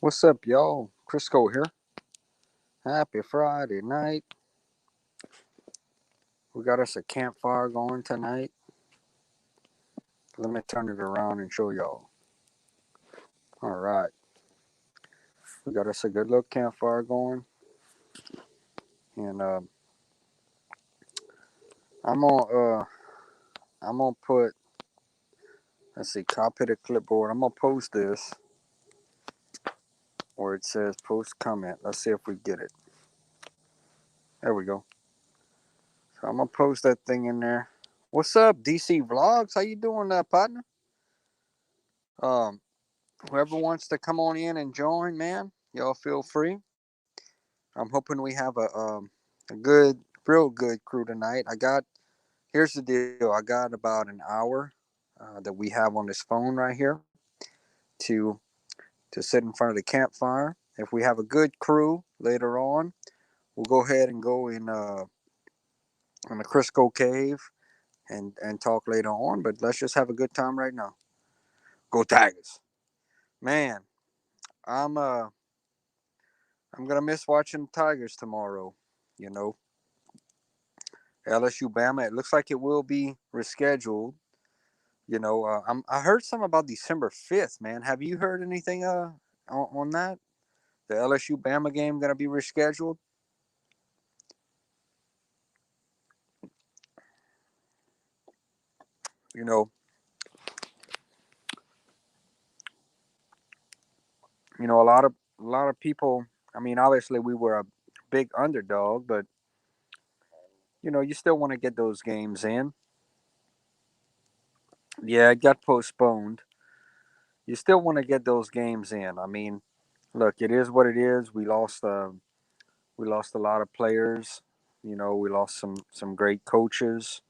What's up, y'all? Crisco here. Happy Friday night. We got us a campfire going tonight. Let me turn it around and show y'all. All right. We got us a good little campfire going. And I'm gonna I'm gonna put, let's see, copy the clipboard. I'm gonna post this where it says post comment. Let's see if we get it. There we go. So I'm gonna post that thing in there. What's up, DC Vlogs? How you doing, partner? Um, Whoever wants to come on in and join, man, y'all feel free. I'm hoping we have a good, real good crew tonight. Here's the deal. I got about an hour that we have on this phone right here to to sit in front of the campfire. If we have a good crew later on, we'll go ahead and go in the Crisco cave and talk later on. But let's just have a good time right now. Go Tigers, man! I'm uh I'm gonna miss watching Tigers tomorrow. You know, LSU Bama. It looks like it will be rescheduled. I heard something about December 5th, man. Have you heard anything on that? The LSU Bama game gonna be rescheduled. You know, a lot of people. I mean, obviously we were a big underdog, but you still want to get those games in. Yeah, it got postponed. You still want to get those games in. I mean, look, it is what it is. We lost a lot of players. We lost some great coaches.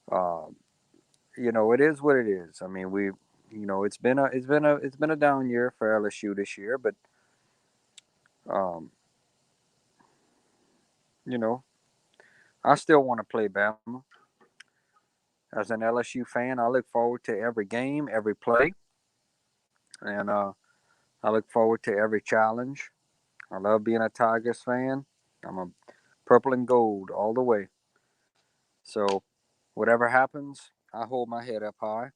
Uh, it is what it is. I mean, it's been a down year for LSU this year, but um, you know, I still want to play Bama. As an LSU fan, I look forward to every game, every play, and I look forward to every challenge. I love being a Tigers fan. I'm a purple and gold all the way. So, whatever happens, I hold my head up high.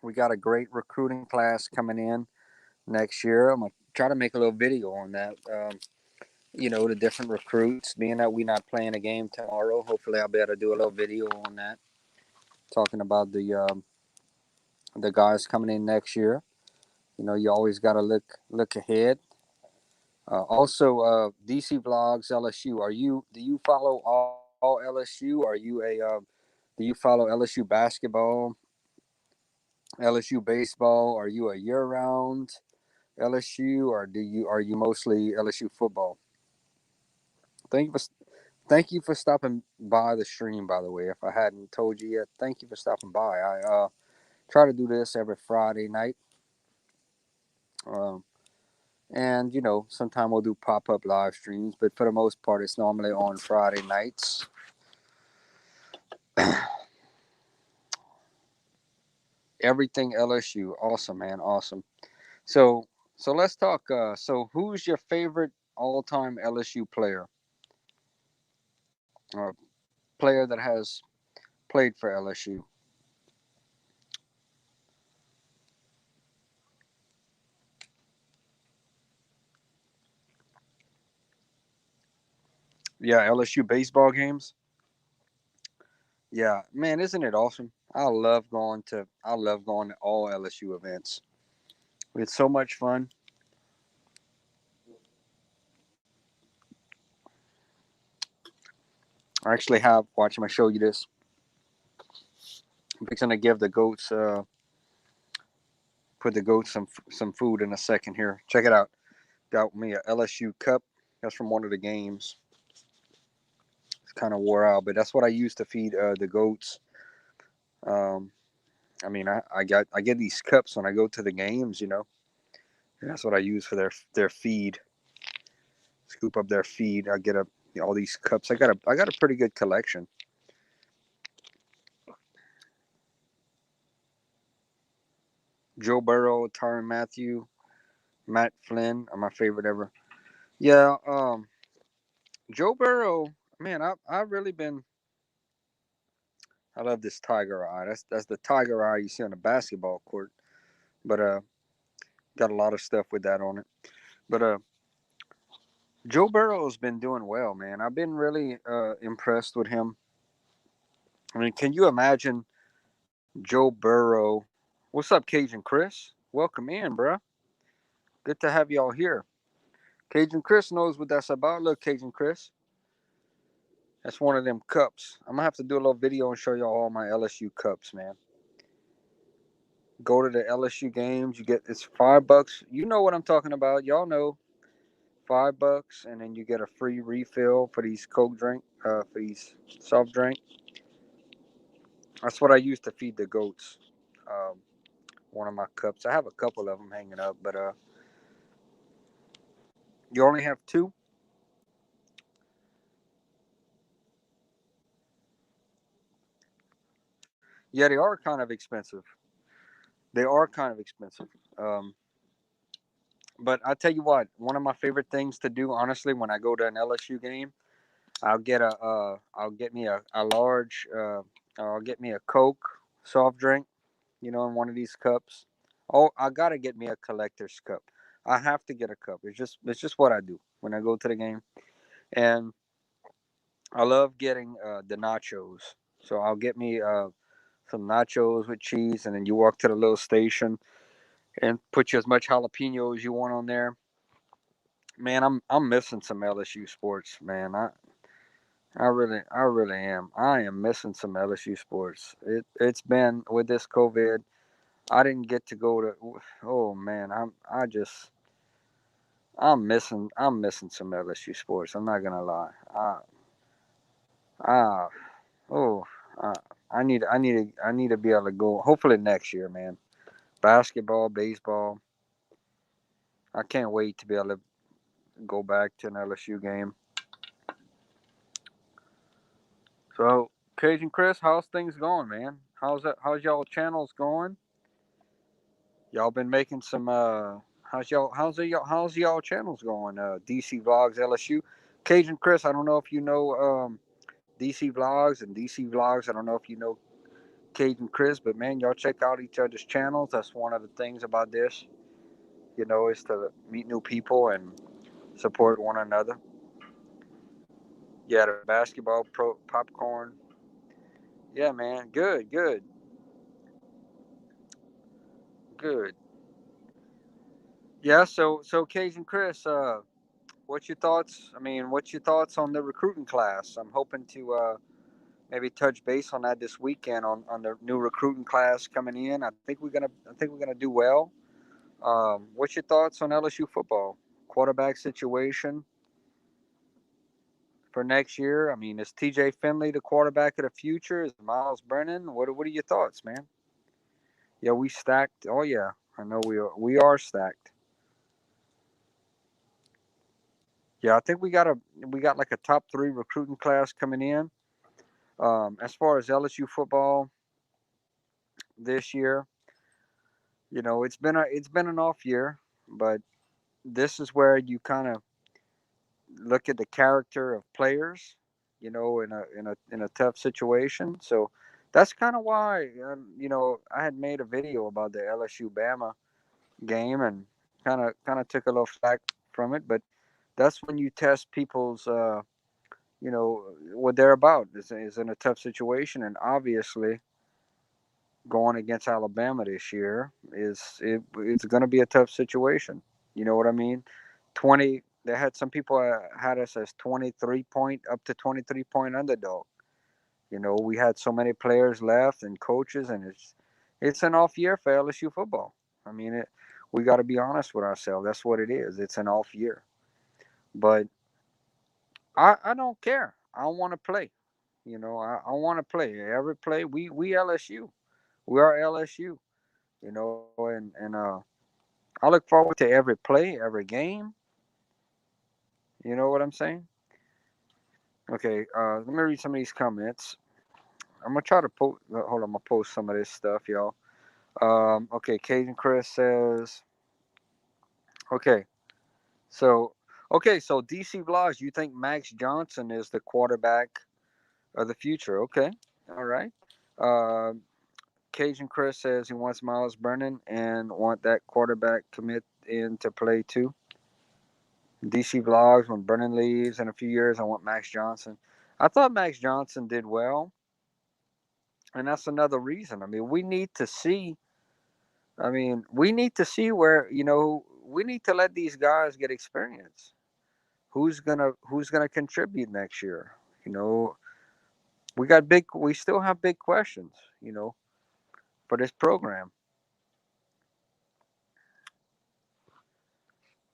We got a great recruiting class coming in next year. I'm gonna try to make a little video on that. The different recruits. Being that we're not playing a game tomorrow, hopefully I'll be able to do a little video on that, talking about the guys coming in next year. You always got to look ahead. Also, DC Vlogs LSU. Do you follow all LSU? Do you follow LSU basketball, LSU baseball? Are you a year round LSU, or are you mostly LSU football? Thank you for Thank you for stopping by the stream, by the way. If I hadn't told you yet, thank you for stopping by. I try to do this every Friday night. Um, and, sometime we'll do pop up live streams, but for the most part, it's normally on Friday nights. Everything LSU. Awesome, man. Awesome. So, so let's talk. Who's your favorite all time LSU player? Or player that has played for LSU? Yeah, LSU baseball games. Yeah, man, isn't it awesome? I love going to all LSU events. It's so much fun. I actually have watch him. I show you this. I'm fixing to give the goats put the goats some food in a second here. Check it out. Got me a LSU cup. That's from one of the games. It's kind of wore out, but that's what I use to feed the goats. Um, I mean, I get these cups when I go to the games. And that's what I use for their feed. Scoop up their feed. I get all these cups. I got a pretty good collection. Joe Burrow, Tyrann Mathieu, Matt Flynn are my favorite ever. Yeah, Joe Burrow, man, I've really been. I love this tiger eye. That's the tiger eye you see on the basketball court. But got a lot of stuff with that on it. But Joe Burrow has been doing well, man. I've been really impressed with him. I mean, can you imagine Joe Burrow? What's up, Cajun Chris? Welcome in, bruh. Good to have y'all here. Cajun Chris knows what that's about. Look, Cajun Chris. That's one of them cups. I'm gonna have to do a little video and show y'all all my LSU cups, man. Go to the LSU games. You get it's $5. You know what I'm talking about. Y'all know $5, and then you get a free refill for these Coke drink, for these soft drink. That's what I use to feed the goats. Um, one of my cups. I have a couple of them hanging up, but you only have two. Yeah, they are kind of expensive. They are kind of expensive. Um, but I tell you what, one of my favorite things to do, honestly, when I go to an LSU game, I'll get me a large, I'll get me a Coke soft drink, in one of these cups. Oh, I gotta get me a collector's cup. I have to get a cup. It's just what I do when I go to the game, and I love getting the nachos. So I'll get me some nachos with cheese, and then you walk to the little station and put you as much jalapeno as you want on there. Man, I'm missing some LSU sports, man. I really am. I am missing some LSU sports. It's been with this COVID. I didn't get to go to. Oh man, I'm missing some LSU sports. I'm not gonna lie. I oh I, I need to be able to go. Hopefully next year, man. Basketball, baseball. I can't wait to be able to go back to an LSU game. So, Cajun Chris, how's things going, man? How's y'all channels going? Y'all been making some how's y'all channels going? DC Vlogs LSU. Cajun Chris, I don't know if you know DC Vlogs and DC Vlogs. I don't know if you know Cajun Chris, but man, y'all check out each other's channels. That's one of the things about this, is to meet new people and support one another. Yeah, the basketball pro popcorn. Yeah, man. Good, good, good. Yeah, so Cajun Chris, what's your thoughts? I mean, what's your thoughts on the recruiting class? I'm hoping to maybe touch base on that this weekend on the new recruiting class coming in. I think we're gonna do well. What's your thoughts on LSU football quarterback situation for next year? I mean, is TJ Finley the quarterback of the future? Is Miles Brennan? What are your thoughts, man? Yeah, we stacked. Oh yeah, I know we are stacked. Yeah, I think we got like a top three recruiting class coming in. As far as LSU football this year, it's been an off year, but this is where you kind of look at the character of players, in a tough situation. So that's kind of why I had made a video about the LSU Bama game and kind of took a little flack from it, but that's when you test people's what they're about is in a tough situation, and obviously going against Alabama this year it's going to be a tough situation. You know what I mean? 20. They had some people had us as 23 point up to 23 point underdog. We had so many players left and coaches, and it's an off year for LSU football. I mean, we got to be honest with ourselves. That's what it is. It's an off year, but I don't care. I want to play. I want to play every play. We LSU. We are LSU. And I look forward to every play, every game. You know what I'm saying? Okay, let me read some of these comments. I'm gonna try to post. Hold on, I'm gonna post some of this stuff, y'all. Okay, Cajun Chris says, Okay. So, so DC Vlogs, you think Max Johnson is the quarterback of the future? Okay. All right. Uh, Cajun Chris says he wants Miles Brennan and want that quarterback commit in to play too. DC Vlogs, when Brennan leaves in a few years, I want Max Johnson. I thought Max Johnson did well, and that's another reason. I mean, we need to see. I mean, we need to see where we need to let these guys get experience. Who's gonna contribute next year? You know, we still have big questions. For this program.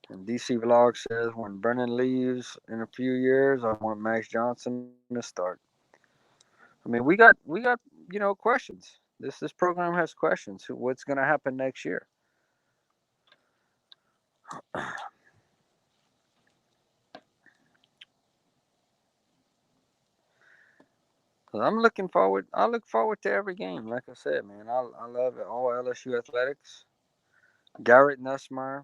And DC Vlog says when Brennan leaves in a few years, I want Max Johnson to start. I mean, we got questions. This program has questions. What's going to happen next year? I'm looking forward. I look forward to every game. Like I said, man, I love it. All LSU athletics. Garrett Nussmeyer.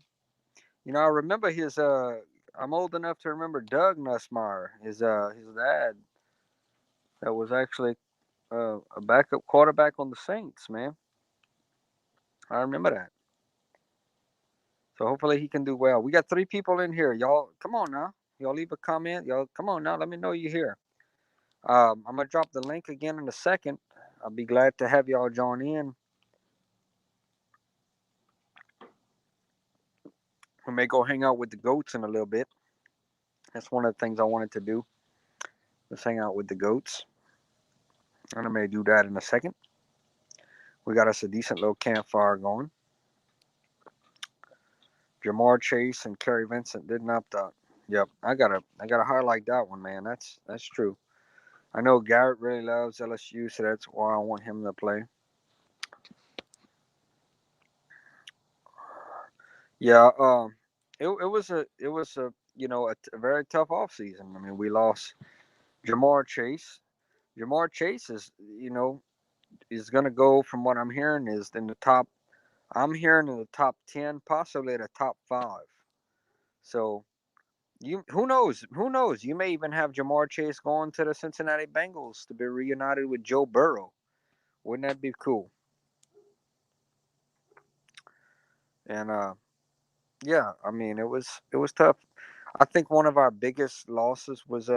I remember his. I'm old enough to remember Doug Nussmeyer. His dad. That was actually a backup quarterback on the Saints. Man, I remember that. So hopefully he can do well. We got 3 people in here. Y'all, come on now. Y'all leave a comment. Y'all, come on now. Let me know you're here. I'm gonna drop the link again in a second. I'll be glad to have y'all join in. We may go hang out with the goats in a little bit. That's one of the things I wanted to do. Let's hang out with the goats. And I may do that in a second. We got us a decent little campfire going. Jamar Chase and Kerry Vincent didn't opt out. Yep, I gotta highlight that one, man. That's true. I know Garrett really loves LSU, so that's why I want him to play. Yeah, it was a a very tough off season. I mean, we lost Jamar Chase. Jamar Chase is going to go from what I'm hearing is in the top. I'm hearing in the top 10, possibly the top 5. So you who knows? Who knows? You may even have Jamar Chase going to the Cincinnati Bengals to be reunited with Joe Burrow. Wouldn't that be cool? And yeah, I mean it was tough. I think one of our biggest losses was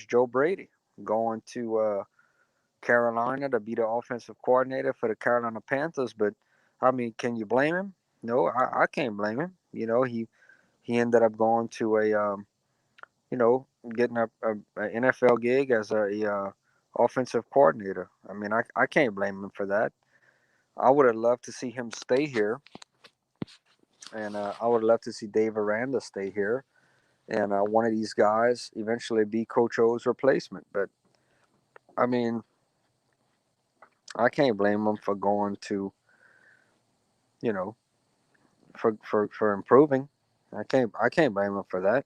Joe Brady going to Carolina to be the offensive coordinator for the Carolina Panthers. But I mean, can you blame him? No, I can't blame him. He ended up going to getting a NFL gig as a offensive coordinator. I mean, I can't blame him for that. I would have loved to see him stay here, and I would love to see Dave Aranda stay here and one of these guys eventually be Coach O's replacement. But I mean, I can't blame him for going to, you know, for improving. I can't blame him for that.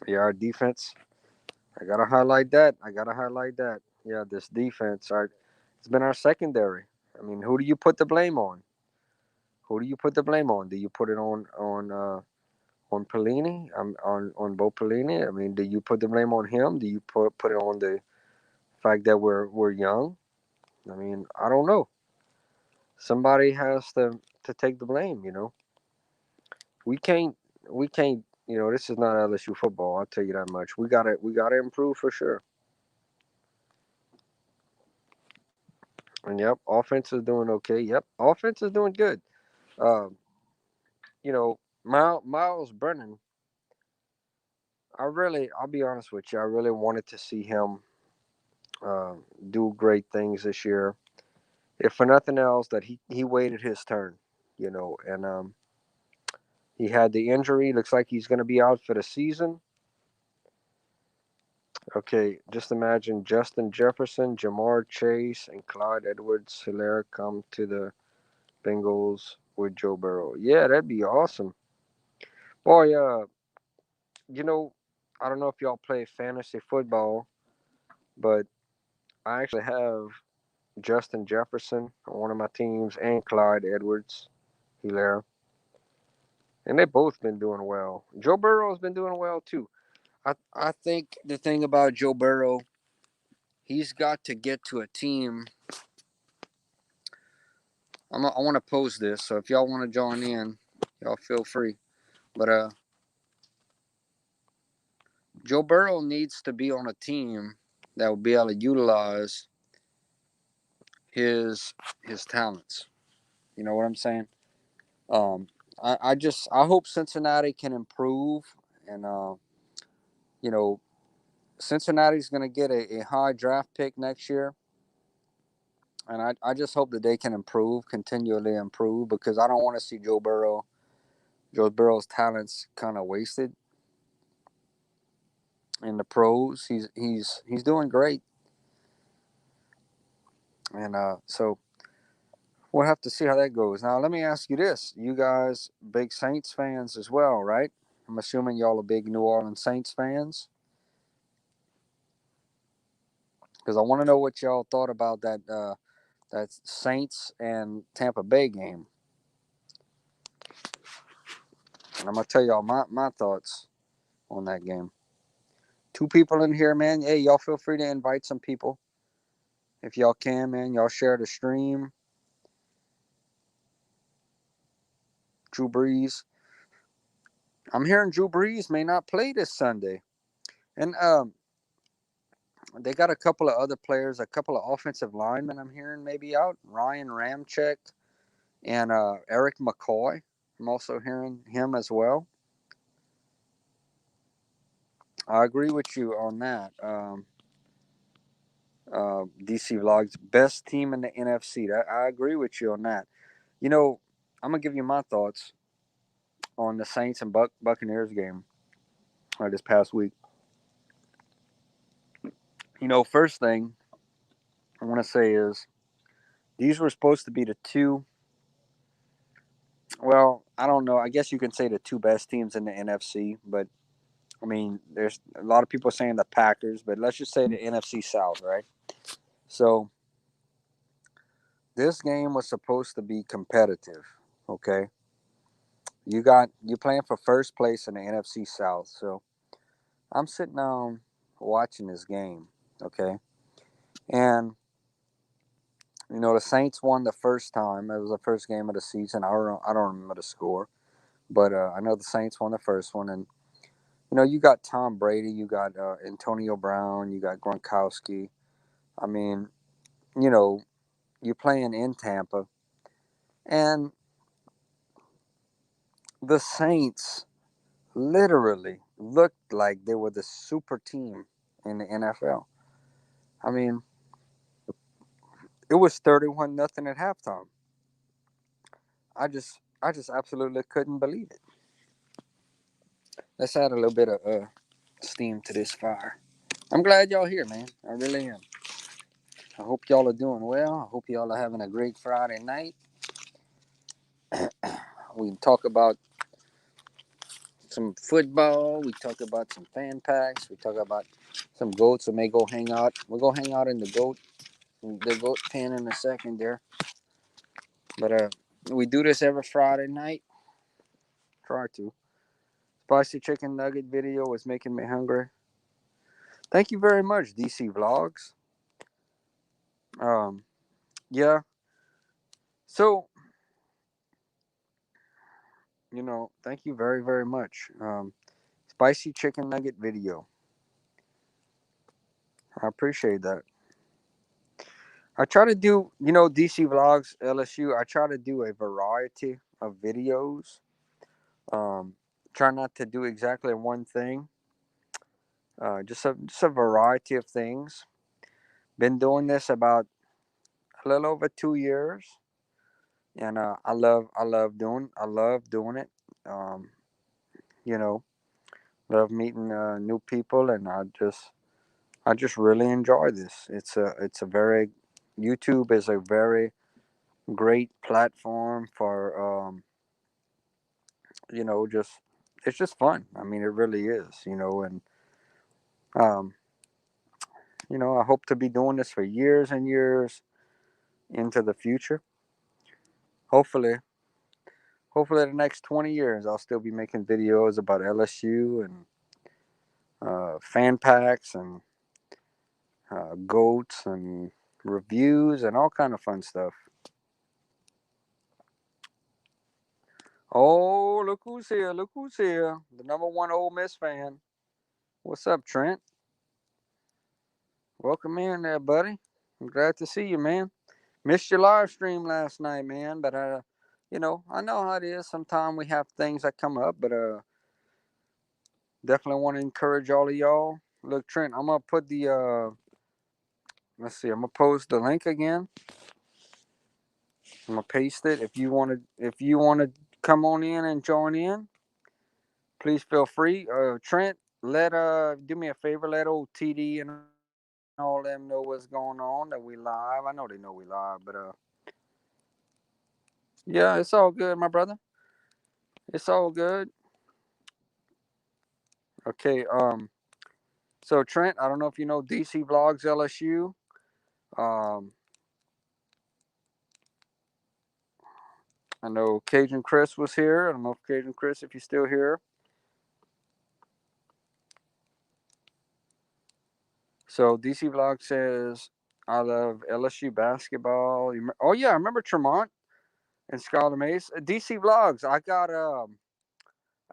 Yeah, our defense. I gotta highlight that. I gotta highlight that. Yeah, this defense. It's been our secondary. I mean, who do you put the blame on? Who do you put the blame on? Do you put it on Pelini? On Bo Pelini? I mean, do you put the blame on him? Do you put it on the fact that we're young? I mean, I don't know. Somebody has to take the blame. We can't we can't. This is not LSU football. I'll tell you that much. We gotta improve for sure. And yep, offense is doing okay. Yep, offense is doing good. Um, Miles Brennan. I'll be honest with you. I really wanted to see him do great things this year. If for nothing else, that he waited his turn. And he had the injury. Looks like he's going to be out for the season. Okay, just imagine Justin Jefferson, Jamar Chase, and Clyde Edwards-Helaire come to the Bengals with Joe Burrow. Yeah, that'd be awesome. Boy, you know, I don't know if y'all play fantasy football, but I actually have Justin Jefferson on one of my teams and Clyde Edwards. Hilaire. And they both been doing well. Joe Burrow's been doing well too. I think the thing about Joe Burrow, he's got to get to a team. I want to pose this, so if y'all want to join in, y'all feel free. But Joe Burrow needs to be on a team that will be able to utilize his talents. You know what I'm saying? Um, I hope Cincinnati can improve, and you know, Cincinnati's going to get a high draft pick next year, and I just hope that they can improve, continually improve, because I don't want to see Joe Burrow's talents kind of wasted in the pros. He's doing great, and so we'll have to see how that goes. Now, let me ask you this: you guys, big Saints fans as well, right? I'm assuming y'all are big New Orleans Saints fans, because I want to know what y'all thought about that Saints and Tampa Bay game. And I'm gonna tell y'all my thoughts on that game. Two people in here, man. Hey, y'all feel free to invite some people if y'all can, man. Y'all share the stream. Drew Brees. I'm hearing Drew Brees may not play this Sunday, and they got a couple of other players, a couple of offensive linemen. I'm hearing maybe out. Ryan Ramczyk and Eric McCoy. I'm also hearing him as well. I agree with you on that. DC Vlogs, best team in the NFC. I agree with you on that. You know, I'm gonna give you my thoughts on the Saints and Buccaneers game this past week. You know, first thing I want to say is these were supposed to be the two. Well, I don't know. I guess you can say the two best teams in the NFC, but I mean, there's a lot of people saying the Packers, but let's just say the NFC South, right? So this game was supposed to be competitive. Okay, you playing for first place in the NFC South, so I'm sitting down watching this game. Okay, and you know the Saints won the first time. It was the first game of the season. I don't remember the score, but I know the Saints won the first one, and you know you got Tom Brady, you got Antonio Brown, you got Gronkowski. I mean, you know, you're playing in Tampa, and the Saints literally looked like they were the super team in the NFL. I mean, it was 31-0 at halftime. I just absolutely couldn't believe it. Let's add a little bit of steam to this fire. I'm glad y'all here, man. I really am. I hope y'all are doing well. I hope y'all are having a great Friday night. We can talk about some football. We talk about some fan packs. We talk about some goats. We may go hang out. We'll go hang out in the goat pen in a second there. But we do this every Friday night. Try to. Spicy chicken nugget video is making me hungry. Thank you very much, DC Vlogs. Um, yeah. So, you know, thank you very, very much. Spicy chicken nugget video. I appreciate that. I try to do, you know, DC Vlogs LSU. I try to do a variety of videos. Um, Try not to do exactly one thing. Just a variety of things. Been doing this about a little over 2 years, and I love doing it. Um, you know, love meeting new people, and I just really enjoy this. It's a very YouTube is a very great platform for you know, just it's just fun. I mean, it really is, you know, and um, you know, I hope to be doing this for years and years into the future. Hopefully, hopefully the next 20 years I'll still be making videos about LSU and fan packs and goats and reviews and all kind of fun stuff. Oh, look who's here! Look who's here! The number one Ole Miss fan. What's up, Trent? Welcome in there, buddy. I'm glad to see you, man. Missed your live stream last night, man. But I know how it is. Sometimes we have things that come up, but definitely want to encourage all of y'all. Look, Trent, I'm gonna put the let's see, I'm gonna post the link again. I'm gonna paste it. If you wanna come on in and join in, please feel free. Trent, let do me a favor, let old TD and all them know what's going on, that we live. I know they know we live, but yeah, it's all good, my brother. It's all good. Okay, so Trent, I don't know if you know DC Vlogs LSU. Um, I know Cajun Chris was here. I don't know if Cajun Chris, if you're still here. So DC Vlog says, I love LSU basketball. Oh yeah, I remember Tremont and Scholar Mace. DC Vlogs. I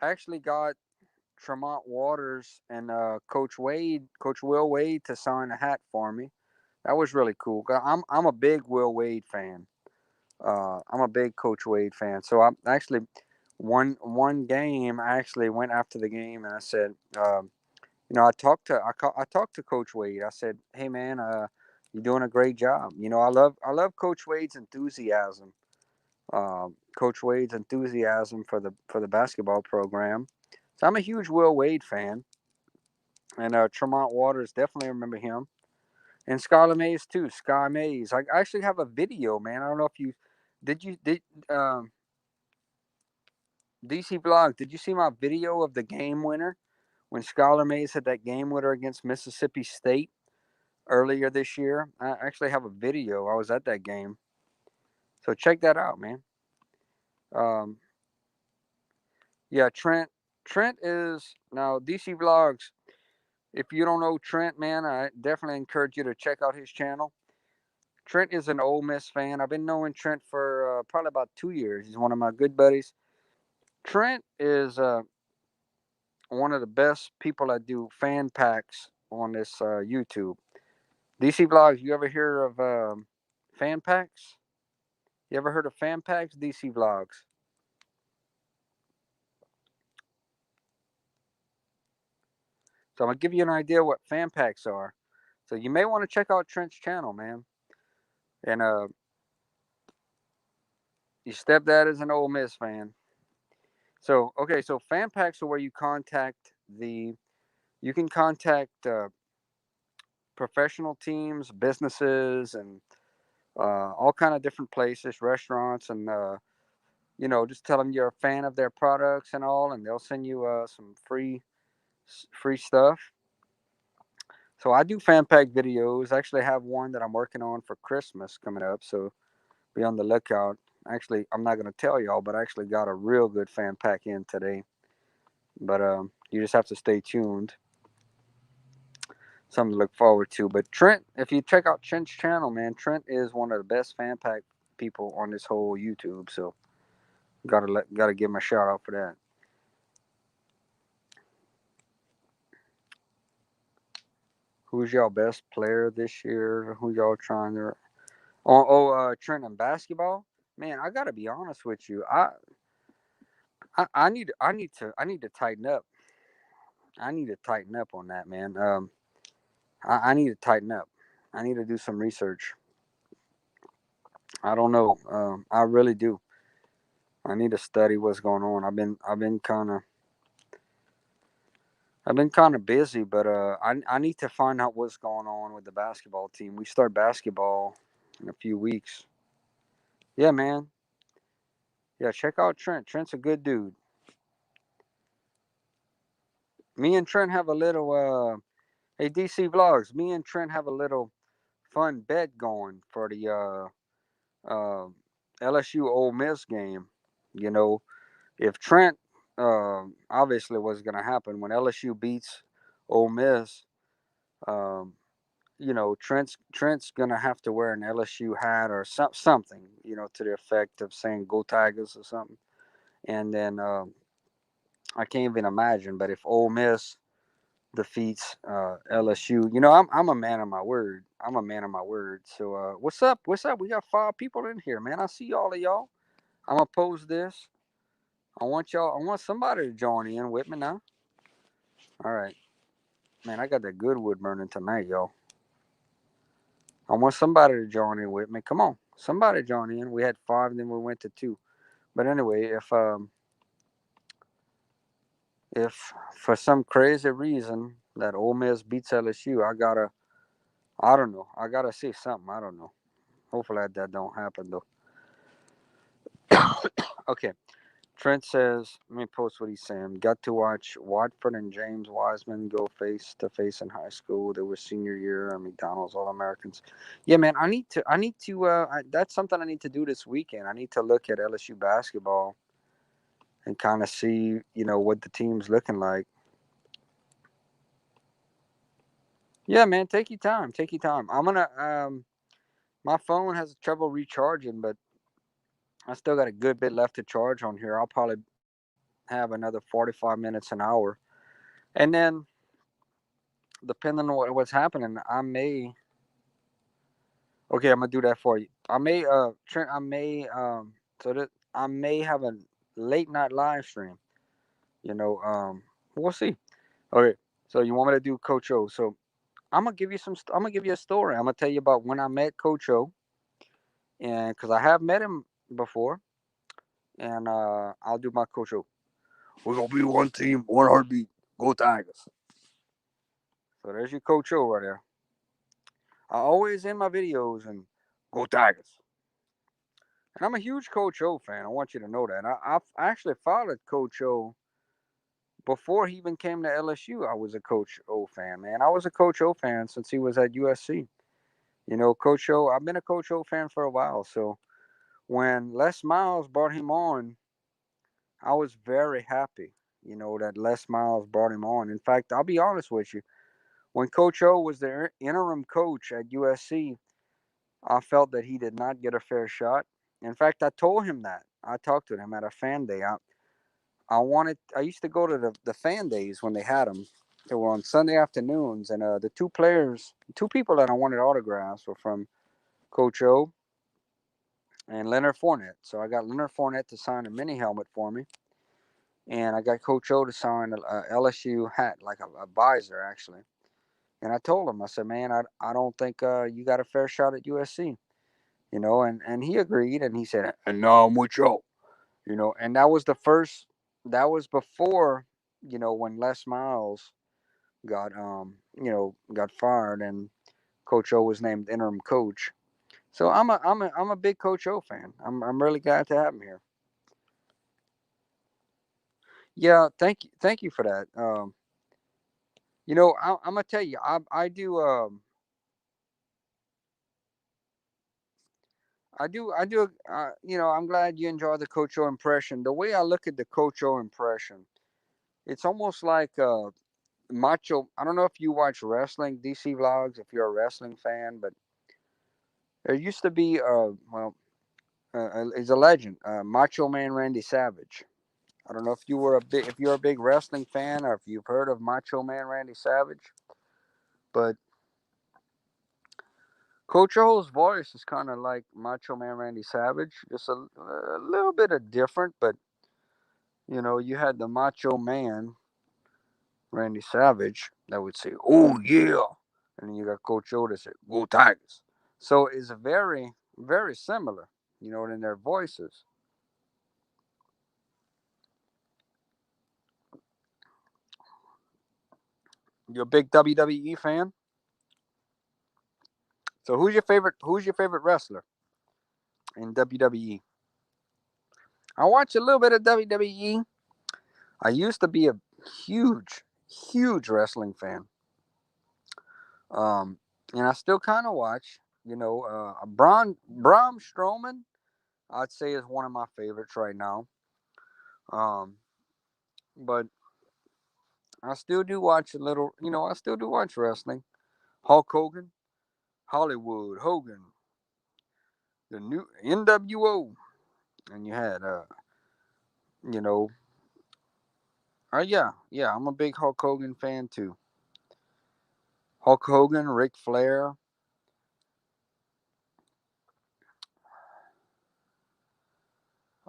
actually got Tremont Waters and Coach Will Wade, to sign a hat for me. That was really cool. I'm a big Will Wade fan. I'm a big Coach Wade fan. So I actually one game. I actually went after the game and I said, I talked to Coach Wade. I said, hey man, you're doing a great job. I love Coach Wade's enthusiasm. Coach Wade's enthusiasm for the basketball program. So I'm a huge Will Wade fan, and Tremont Waters, definitely remember him, and Skylar Mays too. Sky Mays. I actually have a video, man. I don't know if you did um, DC Vlog. Did you see my video of the game winner when Skylar Mays had that game winner against Mississippi State earlier this year? I actually have a video. I was at that game, so check that out, man. Um, yeah, Trent. Trent is now DC Vlogs. If you don't know Trent, man, I definitely encourage you to check out his channel. Trent is an Ole Miss fan. I've been knowing Trent for probably about 2 years. He's one of my good buddies. Trent is one of the best people that do fan packs on this YouTube. DC Vlogs, you ever hear of fan packs? You ever heard of fan packs? DC Vlogs. So I'm going to give you an idea what fan packs are. So you may want to check out Trent's channel, man. And your stepdad is an Ole Miss fan. So, okay, so fan packs are where you can contact professional teams, businesses, and all kind of different places, restaurants, and just tell them you're a fan of their products and all, and they'll send you some free stuff. So I do fan pack videos. I actually have one that I'm working on for Christmas coming up, so be on the lookout. Actually, I'm not going to tell y'all, but I actually got a real good fan pack in today. But you just have to stay tuned. Something to look forward to. But Trent, if you check out Trent's channel, man, Trent is one of the best fan pack people on this whole YouTube. So gotta give him a shout out for that. Who's y'all best player this year? Who y'all trying to? Trent in basketball. Man, I gotta be honest with you. I need to tighten up. I need to tighten up on that, man. I need to tighten up. I need to do some research. I don't know. I really do. I need to study what's going on. I've been kind of busy, but I need to find out what's going on with the basketball team. We start basketball in a few weeks. Yeah, man. Yeah, check out Trent. Trent's a good dude. Me and Trent have a little hey DC Vlogs. Me and Trent have a little fun bet going for the LSU Ole Miss game. You know, if Trent, obviously what's going to happen when LSU beats Ole Miss, um, Trent's gonna have to wear an LSU hat or something, to the effect of saying "Go Tigers" or something. And then I can't even imagine. But if Ole Miss defeats LSU, I'm a man of my word. I'm a man of my word. So what's up? What's up? We got 5 people in here, man. I see all of y'all. I'm gonna post this. I want y'all. I want somebody to join in with me now. All right, man. I got that good wood burning tonight, y'all. I want somebody to join in with me. Come on, somebody join in. We had 5, then we went to 2. But anyway, if for some crazy reason that Ole Miss beats LSU, I don't know. I gotta say something. I don't know. Hopefully that don't happen though. Okay. Trent says, let me post what he's saying. Got to watch Watford and James Wiseman go face to face in high school. They were senior year and McDonald's All Americans. Yeah, man, that's something I need to do this weekend. I need to look at LSU basketball and kind of see, what the team's looking like. Yeah, man, take your time. Take your time. I'm gonna my phone has trouble recharging, but I still got a good bit left to charge on here. I'll probably have another 45 minutes an hour. And then depending on what's happening, I may. Okay, I'm gonna do that for you. I may, Trent. I may, so that I may have a late night live stream. You know, we'll see. Okay, so you want me to do Coach O? So I'm gonna give you I'm gonna give you a story. I'm gonna tell you about when I met Coach O, and because I have met him before, and I'll do my Coach O. We're gonna be one team, one heartbeat. Go Tigers. So there's your Coach O right there. I always end my videos and go Tigers. And I'm a huge Coach O fan. I want you to know that. I've actually followed Coach O before he even came to LSU. I was a Coach O fan, man. I was a Coach O fan since he was at USC. Coach O, I've been a Coach O fan for a while. So when Les Miles brought him on, I was very happy, that Les Miles brought him on. In fact, I'll be honest with you. When Coach O was the interim coach at USC, I felt that he did not get a fair shot. In fact, I told him that. I talked to him at a fan day. I used to go to the fan days when they had them. They were on Sunday afternoons, and the 2 people that I wanted autographs were from Coach O and Leonard Fournette. So I got Leonard Fournette to sign a mini helmet for me, and I got Coach O to sign a LSU hat, like a visor actually. And I told him, I said, man, I don't think you got a fair shot at USC, and he agreed, and he said, and now I'm with you, and that was before, when Les Miles got fired and Coach O was named interim coach. So I'm a big Coach O fan. I'm really glad to have him here. Yeah, thank you for that. I'm gonna tell you, I'm glad you enjoy the Coach O impression. The way I look at the Coach O impression, it's almost like Macho. I don't know if you watch wrestling, DC vlogs, if you're a wrestling fan, but there used to be, he's a legend, Macho Man Randy Savage. I don't know if you're a big wrestling fan or if you've heard of Macho Man Randy Savage, but Coach O's voice is kind of like Macho Man Randy Savage, just a little bit of different, but you had the Macho Man Randy Savage that would say, "Oh yeah," and then you got Coach O that said, "Go Tigers." So it's very, very similar, in their voices. You're a big WWE fan, so who's your favorite? Who's your favorite wrestler in WWE? I watch a little bit of WWE. I used to be a huge, huge wrestling fan, um, and I still kind of watch. Braun Strowman, I'd say is one of my favorites right now. Um, but I still do watch a little. I still do watch wrestling. Hulk Hogan, Hollywood Hogan, the new NWO, and you had you know, yeah, I'm a big Hulk Hogan fan too. Hulk Hogan, Ric Flair,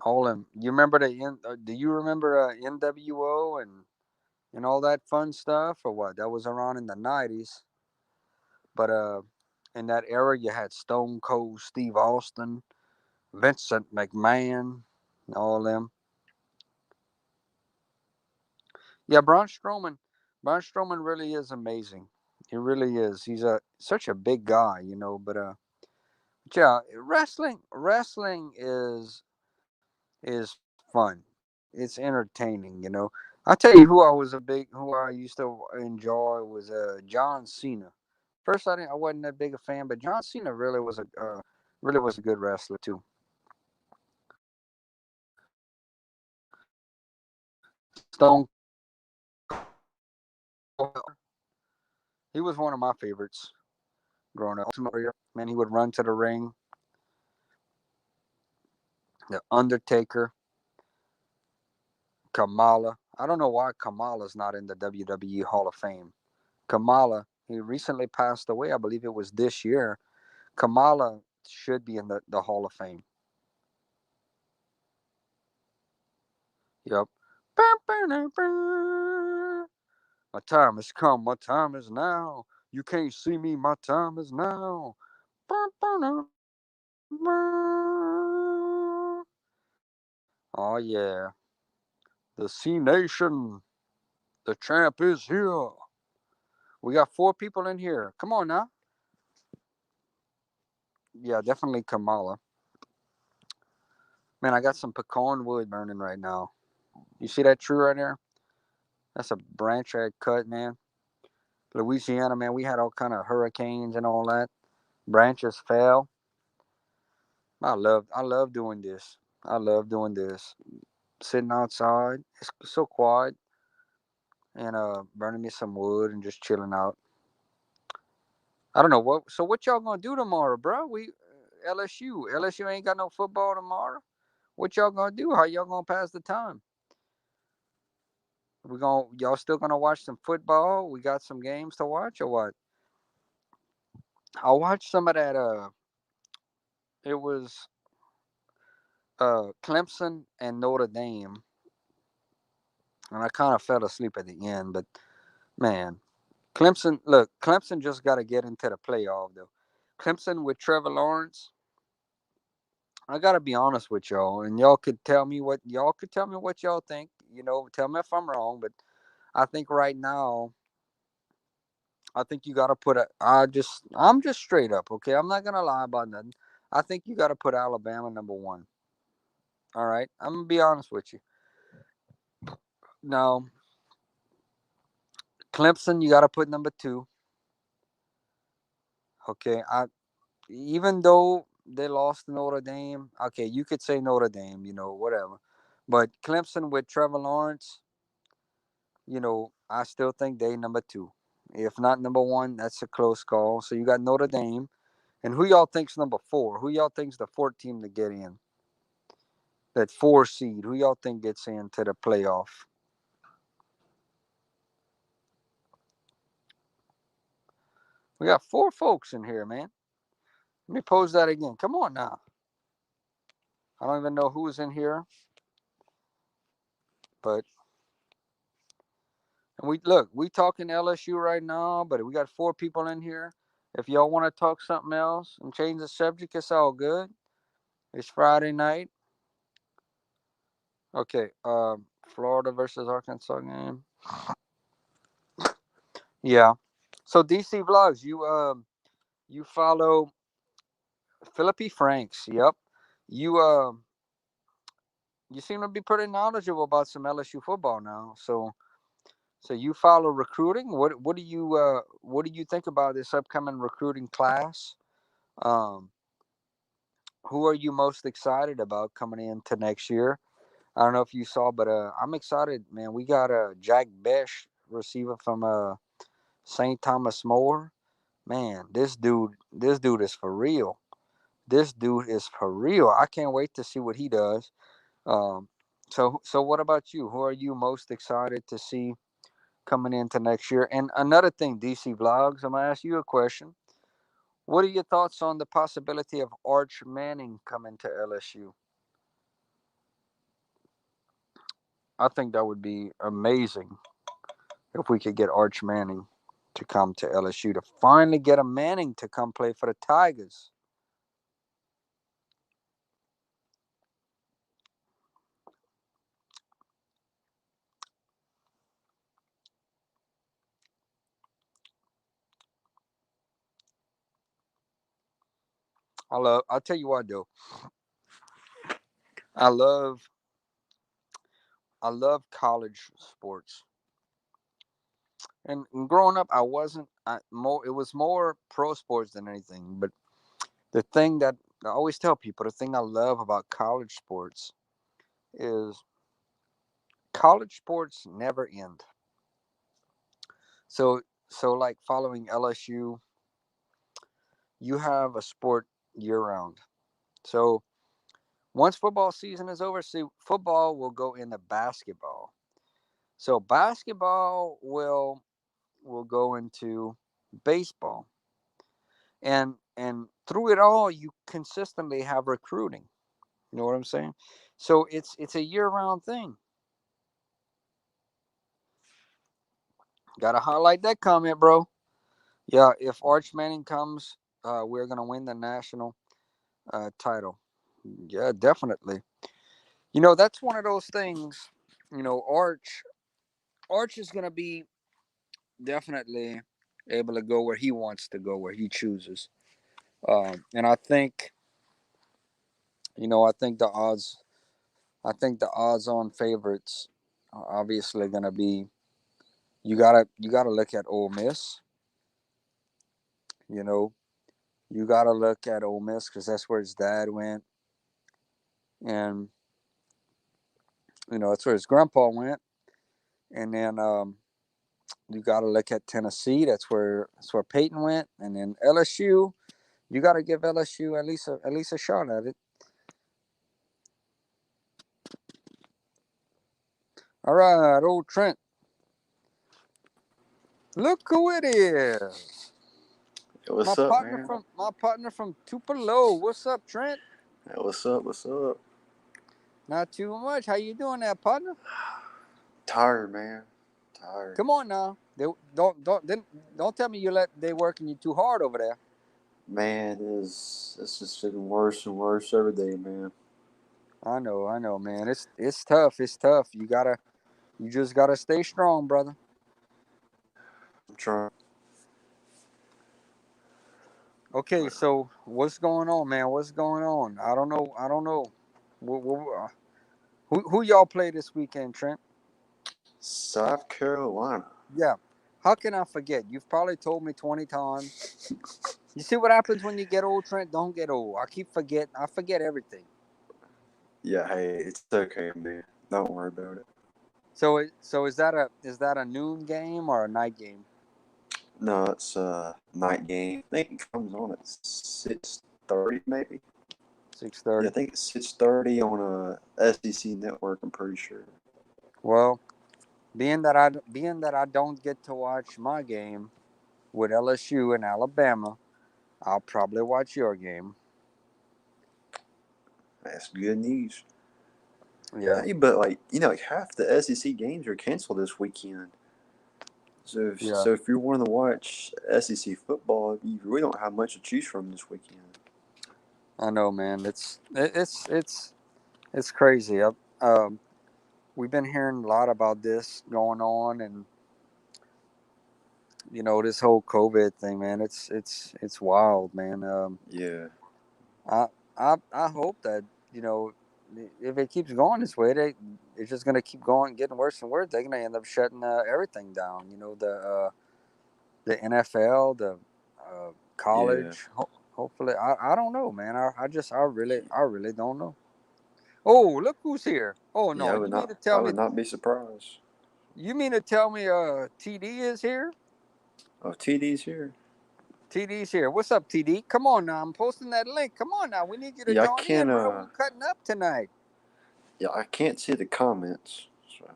all them. You remember do you remember NWO and all that fun stuff or what? That was around in the '90s. But in that era, you had Stone Cold Steve Austin, Vincent McMahon, all them. Yeah, Braun Strowman. Braun Strowman really is amazing. He really is. He's such a big guy, yeah, wrestling is fun. It's entertaining. I tell you who I used to enjoy was John Cena. First, I wasn't that big a fan, but John Cena really was a good wrestler too. Stone He was one of my favorites growing up. Ultimate Warrior, man, he would run to the ring. The Undertaker, Kamala. I don't know why Kamala's not in the WWE Hall of Fame. Kamala, he recently passed away. I believe it was this year. Kamala should be in the Hall of Fame. Yep. My time has come. My time is now. You can't see me. My time is now. Oh, yeah. The C Nation. The champ is here. We got 4 people in here. Come on now. Yeah, definitely Kamala. Man, I got some pecan wood burning right now. You see that tree right there? That's a branch I cut, man. Louisiana, man, we had all kind of hurricanes and all that. Branches fell. I love doing this. I love doing this. Sitting outside, it's so quiet, and burning me some wood and just chilling out. I don't know what. So what y'all gonna do tomorrow, bro? LSU ain't got no football tomorrow. What y'all gonna do? How y'all gonna pass the time? Y'all still gonna watch some football? We got some games to watch or what? I watched some of that. It was Clemson and Notre Dame, and I kind of fell asleep at the end. But man, Clemson just got to get into the playoff though. Clemson with Trevor Lawrence. I gotta be honest with y'all, and y'all could tell me what y'all think. Tell me if I'm wrong, but I think right now, I think you gotta put I'm just straight up, okay? I'm not gonna lie about nothing. I think you gotta put Alabama number one. All right, I'm gonna be honest with you. Now, Clemson, you gotta put number two. Okay, even though they lost to Notre Dame, okay, you could say Notre Dame, whatever. But Clemson with Trevor Lawrence, I still think they number two. If not number one, that's a close call. So you got Notre Dame. And who y'all think's number four? Who y'all think's the fourth team to get in? That 4 seed. Who y'all think gets into the playoff? We got 4 folks in here, man. Let me pose that again. Come on now. I don't even know who's in here, but and we talking LSU right now, but we got 4 people in here. If y'all want to talk something else and change the subject, it's all good. It's Friday night. Okay, Florida versus Arkansas game. Yeah. So DC Vlogs, you follow Philippi Franks. Yep. You you seem to be pretty knowledgeable about some LSU football now. So you follow recruiting. What do you think about this upcoming recruiting class? Um, who are you most excited about coming into next year? I don't know if you saw, but I'm excited, man. We got a Jack Besh receiver from St. Thomas More. Man, this dude is for real. This dude is for real. I can't wait to see what he does. Um, so what about you? Who are you most excited to see coming into next year? And another thing, DC Vlogs, I'm gonna ask you a question. What are your thoughts on the possibility of Arch Manning coming to LSU? I think that would be amazing if we could get Arch Manning to come to LSU to finally get a Manning to come play for the Tigers. I'll tell you what though. I love I love college sports. And growing up, I wasn't I, more. It was more pro sports than anything. But the thing that I always tell people, the thing I love about college sports is college sports never end. So so like following LSU, you have a sport year round. So once football season is over, see football will go into basketball. So basketball will go into baseball. And through it all you consistently have recruiting. You know what I'm saying? So it's a year round thing. Gotta highlight that comment, bro. Yeah, if Arch Manning comes, we're gonna win the national title. Yeah, definitely. That's one of those things. Arch is gonna be definitely able to go where he wants to go, where he chooses. And I think the odds on favorites are obviously gonna be. You gotta look at Ole Miss. You know, you gotta look at Ole Miss because that's where his dad went, and that's where his grandpa went. And then you gotta look at Tennessee. That's where Peyton went, and then LSU. You gotta give LSU at least a shot at it. All right, old Trent. Look who it is. Hey, My what's up, partner man? from my partner from Tupelo. What's up, Trent? Hey, what's up? What's up? Not too much. How you doing there, partner? Tired, man. Tired. Come on now. Don't tell me they working you too hard over there. Man, it's just getting worse and worse every day, man. I know, man. It's tough. It's tough. You just gotta stay strong, brother. I'm trying. Okay, so what's going on, man? What's going on? I don't know. I don't know. Who y'all play this weekend, Trent? South Carolina. Yeah. How can I forget? You've probably told me 20 times. You see what happens when you get old, Trent? Don't get old. I keep forgetting. I forget everything. Yeah, hey, it's okay, man. Don't worry about it. So is that a noon game or a night game? No, it's a night game. I think it comes on at 6:30, maybe. Six Yeah, I thirty. think it's 6:30 on a SEC network. I'm pretty sure. Well, being that I don't get to watch my game with LSU and Alabama, I'll probably watch your game. That's good news. Yeah, Hey, but like half the SEC games are canceled this weekend. So, if, yeah, so if you're wanting to watch SEC football, you really don't have much to choose from this weekend. I know, man. It's crazy. We've been hearing a lot about this going on, and this whole COVID thing, man. It's wild, man. Yeah, I I hope that you know if it keeps going this way, it's just gonna keep going, getting worse and worse. They're gonna end up shutting everything down. The NFL, the yeah. college. Hopefully, I don't know, man. I really don't know. Oh, look who's here. Oh Yeah, no, I would not be surprised. you mean to tell me TD is here? Oh, TD's here. TD's here. What's up, TD? Come on now. I'm posting that link. Come on now. We need you to Yeah, I join can't. in, bro. We cutting up tonight. Yeah, I can't see the comments. So.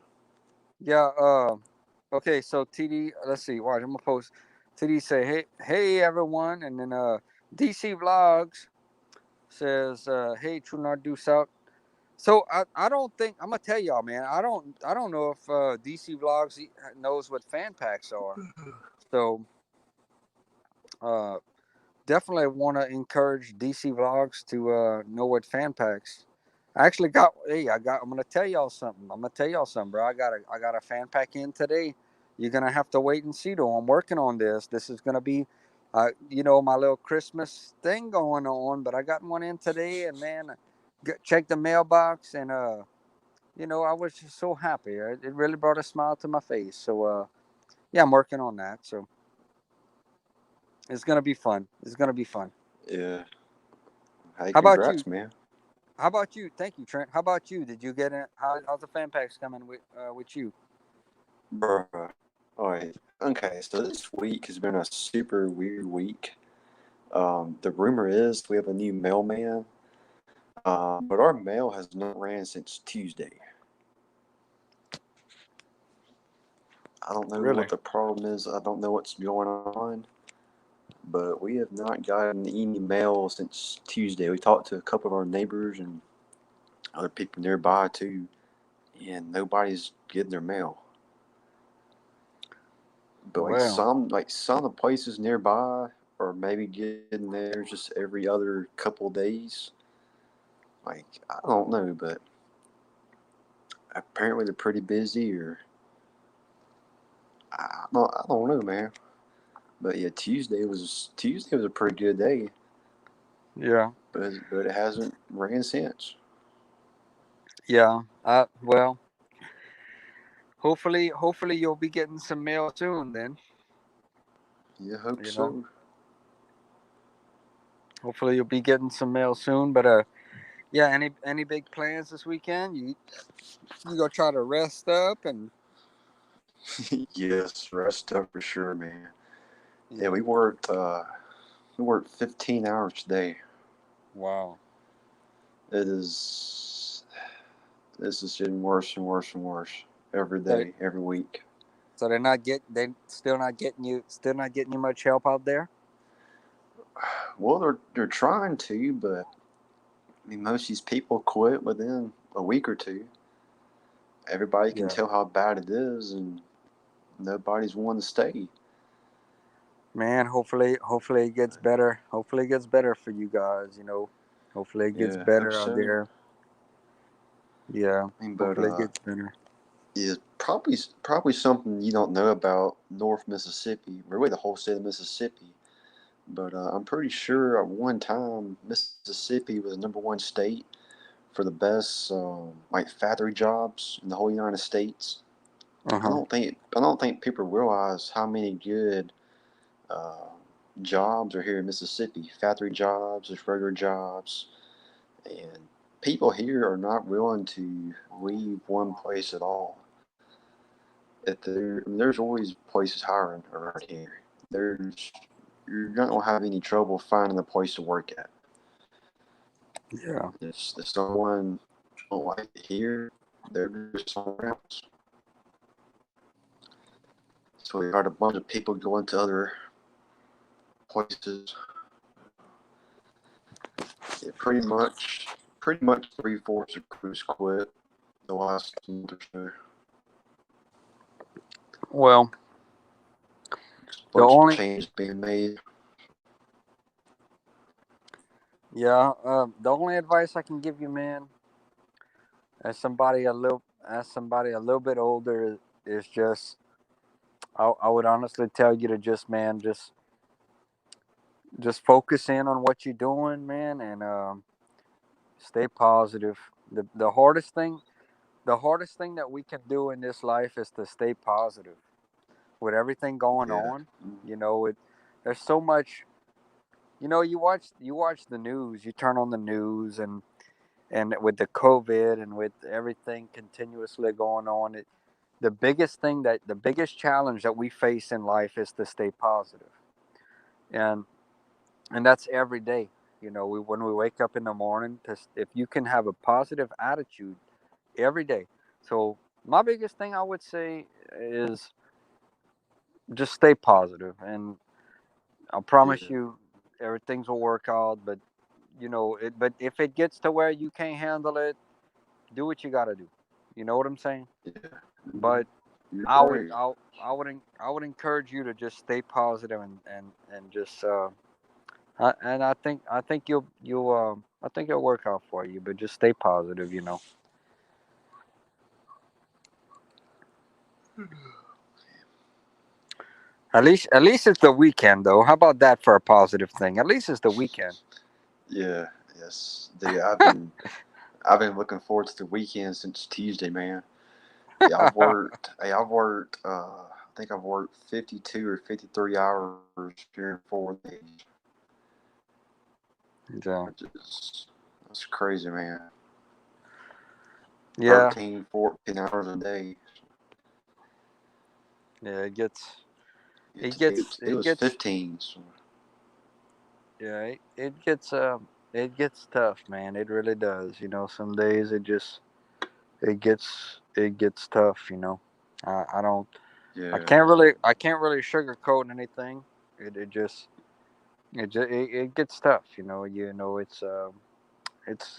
Yeah, okay, so TD, let's see. Watch, I'm gonna post TD say, hey everyone, and then DC Vlogs says, hey True Not Deuce out. So I don't think I'm gonna tell y'all, man. I don't know if DC Vlogs knows what fan packs are. So uh, definitely want to encourage DC Vlogs to know what fan packs. I actually got. Hey, I'm gonna tell y'all something. I'm gonna tell y'all something, bro. I got a fan pack in today. You're gonna have to wait and see though. I'm working on this. This is gonna be, my little Christmas thing going on. But I got one in today, and man, check the mailbox, and I was just so happy. It really brought a smile to my face. So yeah, I'm working on that. So it's gonna be fun. It's gonna be fun. Yeah. Hey, How about you? congrats, man. How about you? Thank you, Trent. How about you? Did you get it? How's the fan packs coming with you? Bruh. All right. Okay, so this week has been a super weird week. The rumor is we have a new mailman, but our mail has not ran since Tuesday. I don't know what Really? the problem is. I don't know what's going on, but we have not gotten any mail since Tuesday. We talked to a couple of our neighbors and other people nearby too, and nobody's getting their mail. But Well, some of the places nearby are maybe getting there just every other couple of days. Like I don't know, but apparently they're pretty busy, or I don't know, man. But yeah, Tuesday was a pretty good day, yeah, but it hasn't ran since. yeah. Well, hopefully you'll be getting some mail soon. Then Yeah, hope you know, so. hopefully you'll be getting some mail soon. But yeah. Any big plans this weekend? You go try to rest up and Yes, rest up for sure, man. Yeah, yeah. we worked 15 hours today. Wow. It is this is getting worse and worse and worse every So day, every week. so they still not getting you much help out there. Well, they're trying to, but I mean, most of these people quit within a week or two. Everybody can Yeah. tell how bad it is, and nobody's wanting to stay. Man, hopefully it gets better. Hopefully it gets better for you guys. Hopefully it gets Yeah, hope better out so. there. Yeah. I mean, but Hopefully it gets better. is probably something you don't know about North Mississippi, really the whole state of Mississippi. But I'm pretty sure at one time Mississippi was the #1 state for the best like factory jobs in the whole United States. Uh huh. I don't think people realize how many good uh, jobs are here in Mississippi. Factory jobs, there's regular jobs, and people here are not willing to leave one place at all. If there, I mean, there's always places hiring around here. You're not gonna have any trouble finding a place to work at. Yeah. If someone don't like it here, they're just somewhere else. So we got a bunch of people going to other places. Yeah, pretty much 3/4 of crews quit the last month or so. Well, Just a the bunch of only changes being made. yeah, the only advice I can give you, man, as somebody a little bit older, is just I would honestly tell you to just focus in on what you're doing, man, and stay positive. The hardest thing that we can do in this life is to stay positive with everything going Yeah. on. There's so much. You watch the news. You turn on the news, and and with the COVID and with everything continuously going on, the biggest challenge that we face in life is to stay positive, and that's every day. When we wake up in the morning, if you can have a positive attitude every day. So my biggest thing I would say is just stay positive, and I promise Yeah. you everything will work out. But but if it gets to where you can't handle it, do what you got to do. You know what I'm saying? Yeah. But You're I would right. I would encourage you to just stay positive and just and I think you'll I think it'll work out for you. But just stay positive. At least it's the weekend though. How about that for a positive thing? At least it's the weekend. Yeah. Yes. I've been looking forward to the weekend since Tuesday, man. Yeah, I've worked. Hey, I've worked. I think I've worked 52 or 53 hours during 4 days, So, which is that's crazy, man. yeah, 13, 14 hours a day. yeah. It gets It, it it, gets it it was gets 15. So, yeah it gets tough, man. It really does. Some days it gets tough. I don't yeah, I can't really sugarcoat anything. It just it gets tough.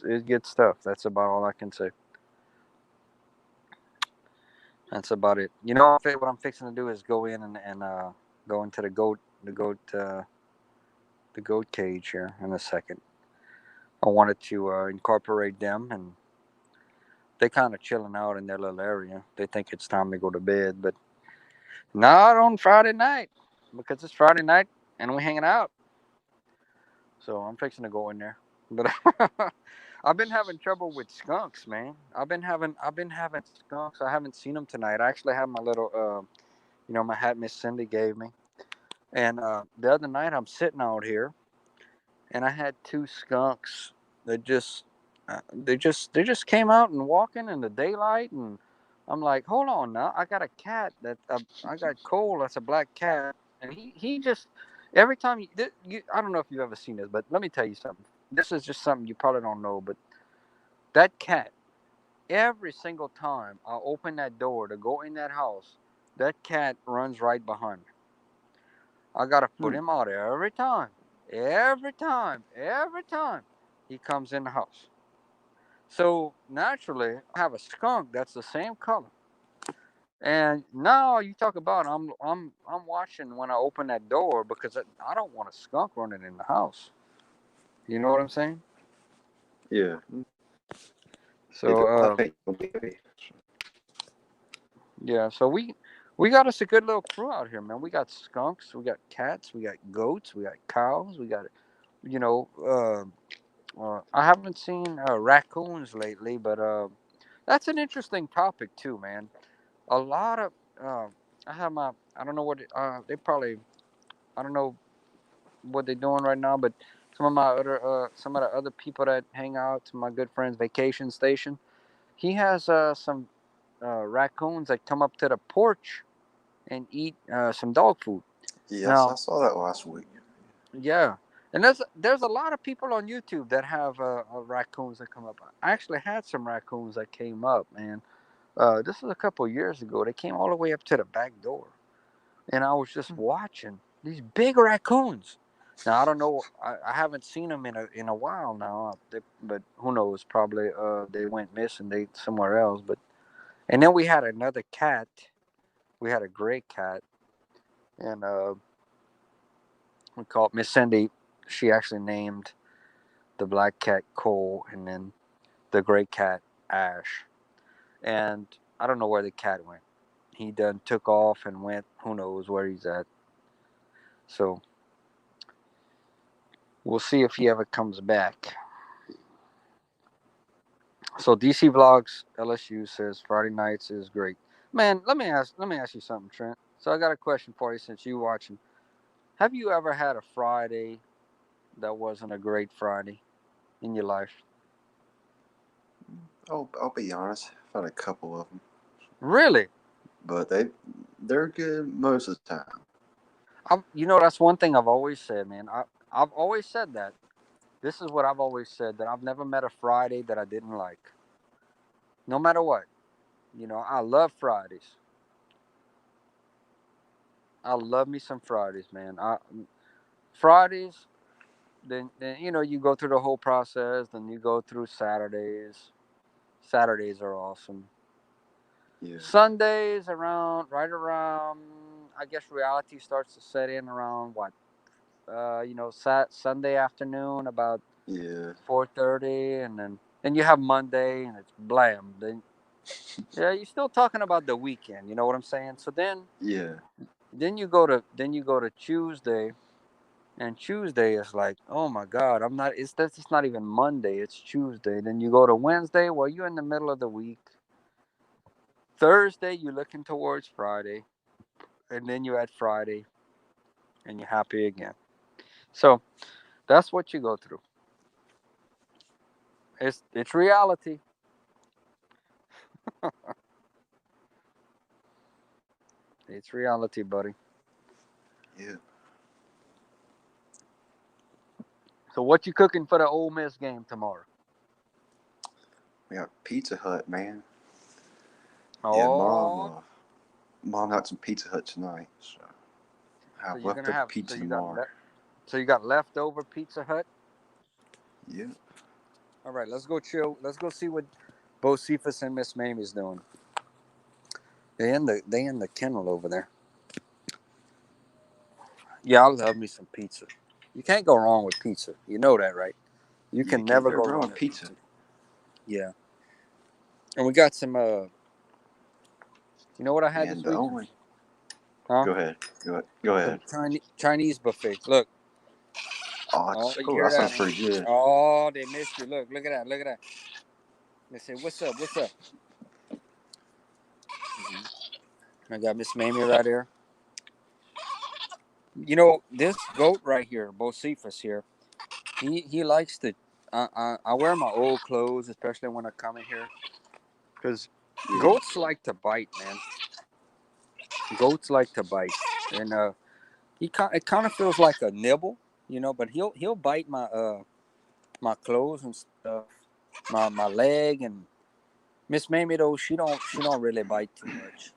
It gets tough. That's about all I can say. That's about it. What I'm fixing to do is go in and go into the goat cage here in a second. I wanted to incorporate them, and they kind of chilling out in their little area. They think it's time to go to bed, but not on Friday night because it's Friday night and we're hanging out. So I'm fixing to go in there. But I've been having trouble with skunks, man. I've been having skunks. I haven't seen them tonight. I actually have my little my hat Miss Cindy gave me. And the other night I'm sitting out here and I had two skunks that they just came out and walking in the daylight, and I'm like, hold on now, I got a cat I got Cole, that's a black cat, and he just every time I don't know if you've ever seen this, but let me tell you something. This is just something you probably don't know, but that cat, every single time I open that door to go in that house, that cat runs right behind me. I gotta put hmm, him out every time. Every time. Every time he comes in the house. So naturally I have a skunk that's the same color. And now you talk about I'm watching when I open that door because I don't want a skunk running in the house. You know what I'm saying? yeah. If So it left me, it'll be happy. yeah, so we got us a good little crew out here, man. We got skunks, we got cats, we got goats, we got cows, we got you know I haven't seen raccoons lately, but that's an interesting topic too, man. A lot of uh, I have my I don't know what they probably I don't know what they're doing right now, but some of the other people that hang out to my good friend's vacation station, he has some raccoons that come up to the porch and eat some dog food. Yes, I Now, saw that last week. yeah, and there's a lot of people on YouTube that have raccoons that come up. I actually had some raccoons that came up, man. This was a couple of years ago. They came all the way up to the back door, and I was just watching these big raccoons. Now I don't know. I haven't seen them in a while now. But who knows? Probably they went missing. They somewhere else. But and then we had another cat. We had a gray cat, and we called Miss Cindy. She actually named the black cat Cole, and then the gray cat Ash. And I don't know where the cat went. He done took off and went. Who knows where he's at? So we'll see if he ever comes back. So DC Vlogs LSU says Friday nights is great. Man, let me ask you something, Trent. So I got a question for you since you watching. Have you ever had a Friday that wasn't a great Friday in your life? I'll be honest. I've had a couple of them, Really? but they're good most of the time. That's one thing I've always said, man. I've always said that. This is what I've always said, that I've never met a Friday that I didn't like. No matter what. I love Fridays. I love me some Fridays, man. Fridays, then you go through the whole process, then you go through Saturdays. Saturdays are awesome. Yeah, Sundays right around, I guess reality starts to set in around what? Sunday afternoon about yeah, 4:30, and then you have Monday, and it's blam. Then yeah, you're still talking about the weekend. You know what I'm saying? So then yeah, then you go to Tuesday, and Tuesday is like, oh my God, I'm not. It's not even Monday. It's Tuesday. Then you go to Wednesday. Well, you're in the middle of the week. Thursday, you're looking towards Friday, and then you're at Friday, and you're happy again. So that's what you go through. It's reality. It's reality, buddy. yeah. So what you cooking for the Ole Miss game tomorrow? We got Pizza Hut, man. Yeah, Oh, mom got some Pizza Hut tonight, so I so have you're gonna leftover have pizza tomorrow. so you got leftover Pizza Hut. Yeah, All right, let's go chill. Let's go see what Bo Cephas and Miss Mamie's doing. They in the kennel over there. Yeah, I love me some pizza. You can't go wrong with pizza. You know that, right? You you can can't never go go wrong wrong with with pizza. pizza. Yeah, and we got some. You know what I had Man, this the weekend? only Huh? go ahead, go ahead. Some Chinese buffet. Look. Oh, you Oh, hear that that? sounds pretty good. Oh, they missed you. Look at that. Look at that. They say, "What's up? What's up?" I got Miss Mamie right here. This goat right here, Bocephus here. He likes to. I wear my old clothes, especially when I come in here, because Yeah, goats like to bite, man. Goats like to bite, and it kind of feels like a nibble, but he'll bite my clothes and stuff, my leg, and Miss Mamie though she don't really bite too much.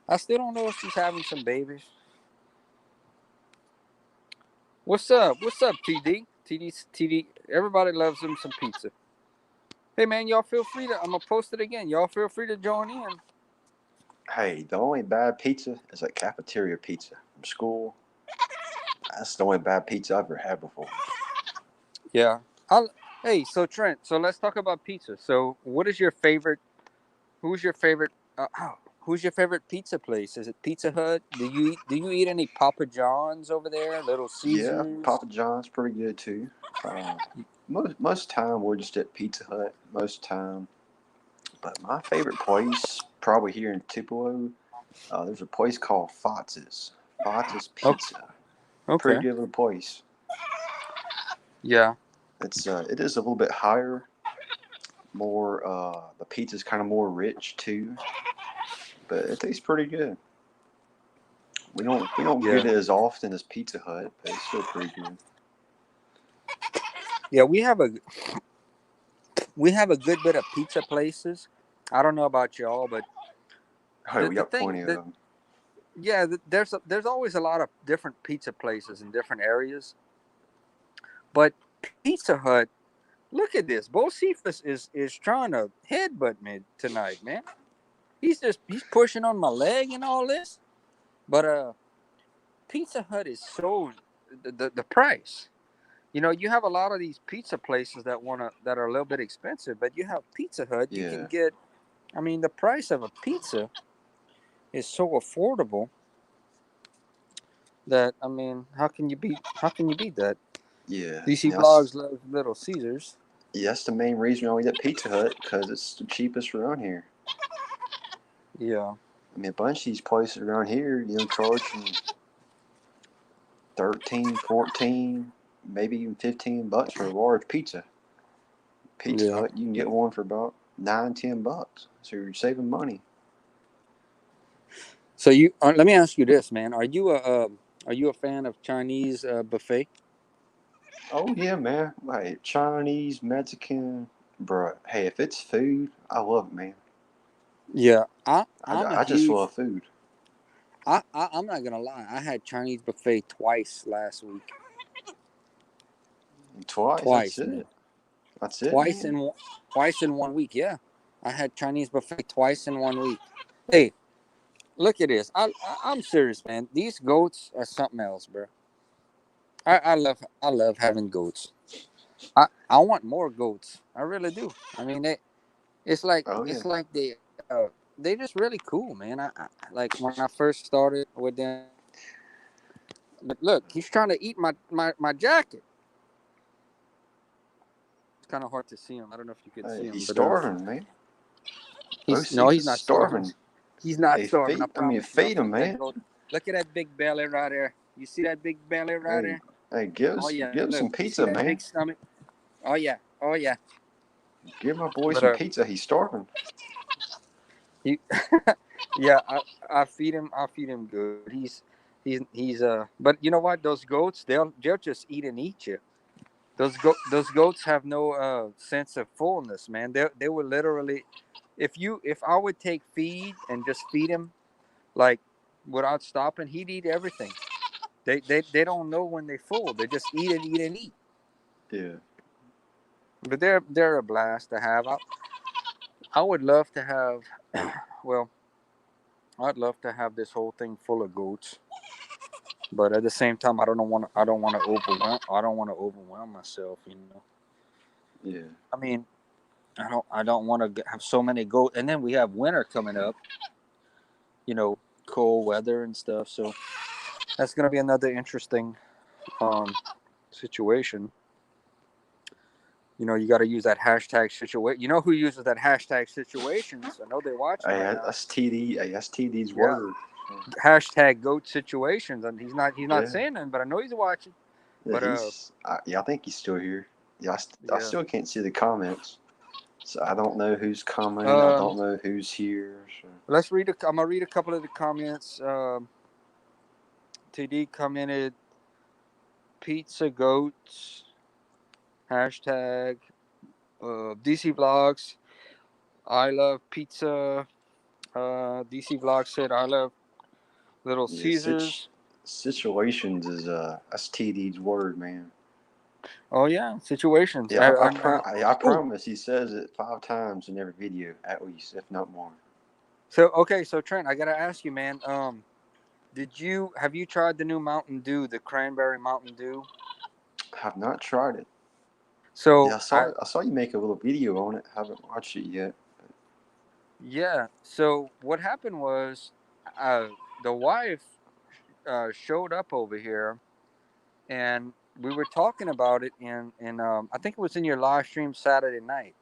I still don't know if she's having some babies. What's up? What's up, TD? TD. Everybody loves them some pizza. Hey man, y'all feel free to. I'm gonna post it again. Y'all feel free to join in. hey, the only bad pizza is that cafeteria pizza from school. That's the only bad pizza I've ever had before. Yeah. Hey, so Trent. So let's talk about pizza. So, what is your favorite? Who's your favorite? Who's your favorite pizza place? Is it Pizza Hut? Do you eat any Papa John's over there? Little Yeah, Caesars. Papa John's pretty good too. Uh, most time we're just at Pizza Hut. Most time, but my favorite place probably here in Tupelo. There's a place called Fotz's. Fotz's Okay. Pizza. Pretty Okay. good little place. Yeah. It is a little bit higher, more the pizza's kind of more rich too, but it tastes pretty good. We don't Yeah. get it as often as Pizza Hut, but it's still pretty good. Yeah. We have a good bit of pizza places. I don't know about y'all, but Oh, the we the got thing plenty of that them. yeah, there's always a lot of different pizza places in different areas. But Pizza Hut, look at this. Bo Cephas is trying to headbutt me tonight, man. He's pushing on my leg and all this. But Pizza Hut is so the price. You have a lot of these pizza places that are a little bit expensive, but you have Pizza Hut. You can Yeah, get. I mean, the price of a pizza is so affordable that I mean, how can you beat that? yeah. DC Yes, Blogs loves Little Caesars. yeah, that's the main reason we always at Pizza Hut because it's the cheapest around here. Yeah, I mean, a bunch of these places around here, charging 13, 14, maybe even $15 for a large pizza. Pizza yeah, Hut, you can get one for about $9-10. So you're saving money. So you let me ask you this, man. Are you a fan of Chinese buffet? Oh yeah, man. Like Chinese, Mexican, bro. Hey, if it's food, I love it, man. Yeah, I, I'm a I just huge. love food. I'm not gonna lie. I had Chinese buffet twice last week. Twice. That's Twice, it. man. That's it, Twice man. in twice in 1 week. Yeah, I had Chinese buffet twice in 1 week. Hey, look at this. I'm serious, man. These goats are something else, bro. I love having goats. I want more goats. I really do. I mean, Oh yeah. it's like they just really cool, man. Like when I first started with them. Look, he's trying to eat my jacket. It's kind of hard to see him. I don't know if you could Hey, see he's him, but starving, man. he's OC's not starving. starving. He's not Hey, starving. I feed. I mean, promise you. I'll feed him, feed that man. goat. Look at that big belly right there. You see that big belly right Hey, there? hey, Oh yeah. give him Look, some you see pizza, that man. big stomach? Oh yeah. Oh yeah. Give my boy But some pizza. He's starving. he, yeah. I feed him. I feed him good. He's. But you know what? Those goats, they'll just eat and eat you. Those goats have no sense of fullness, man. They will literally, if I would take feed and just feed him like without stopping, he'd eat everything. They don't know when they're full. They just eat and eat and eat. Yeah. But they're a blast to have. I would love to have, well, I'd love to have this whole thing full of goats. But at the same time, I don't want to overwhelm myself. You know. Yeah. I mean, I don't want to have so many goats. And then we have winter coming up. You know, cold weather and stuff. So that's going to be another interesting um, situation. You know, you got to use that hashtag situation. You know who uses that hashtag situations? I know they're watching Hey, right now. STD. Hey, STD's Yeah, word. hashtag goat situations, and he's not Yeah. saying nothing, but I know he's watching. Yeah, But yeah, I think he's still here. Yeah, I yeah. still can't see the comments, so I don't know who's commenting. I Um, don't know who's here. So. let's read. I'm gonna read a couple of the comments. TD commented, "Pizza goats." Hashtag DC vlogs. I love pizza. DC vlog said, "I love Little Yeah, Caesars." situations is STD's word, man. Oh yeah, situations. Yeah, I Oh, promise he says it 5 times in every video at least, if not more. so okay, so Trent, I gotta ask you, man. Have you tried the new Mountain Dew, the cranberry Mountain Dew? Have not tried it. Yeah, So I saw you make a little video on it. Haven't watched it yet. yeah. So what happened was, uh, the wife showed up over here, and we were talking about it in I think it was in your live stream Saturday night.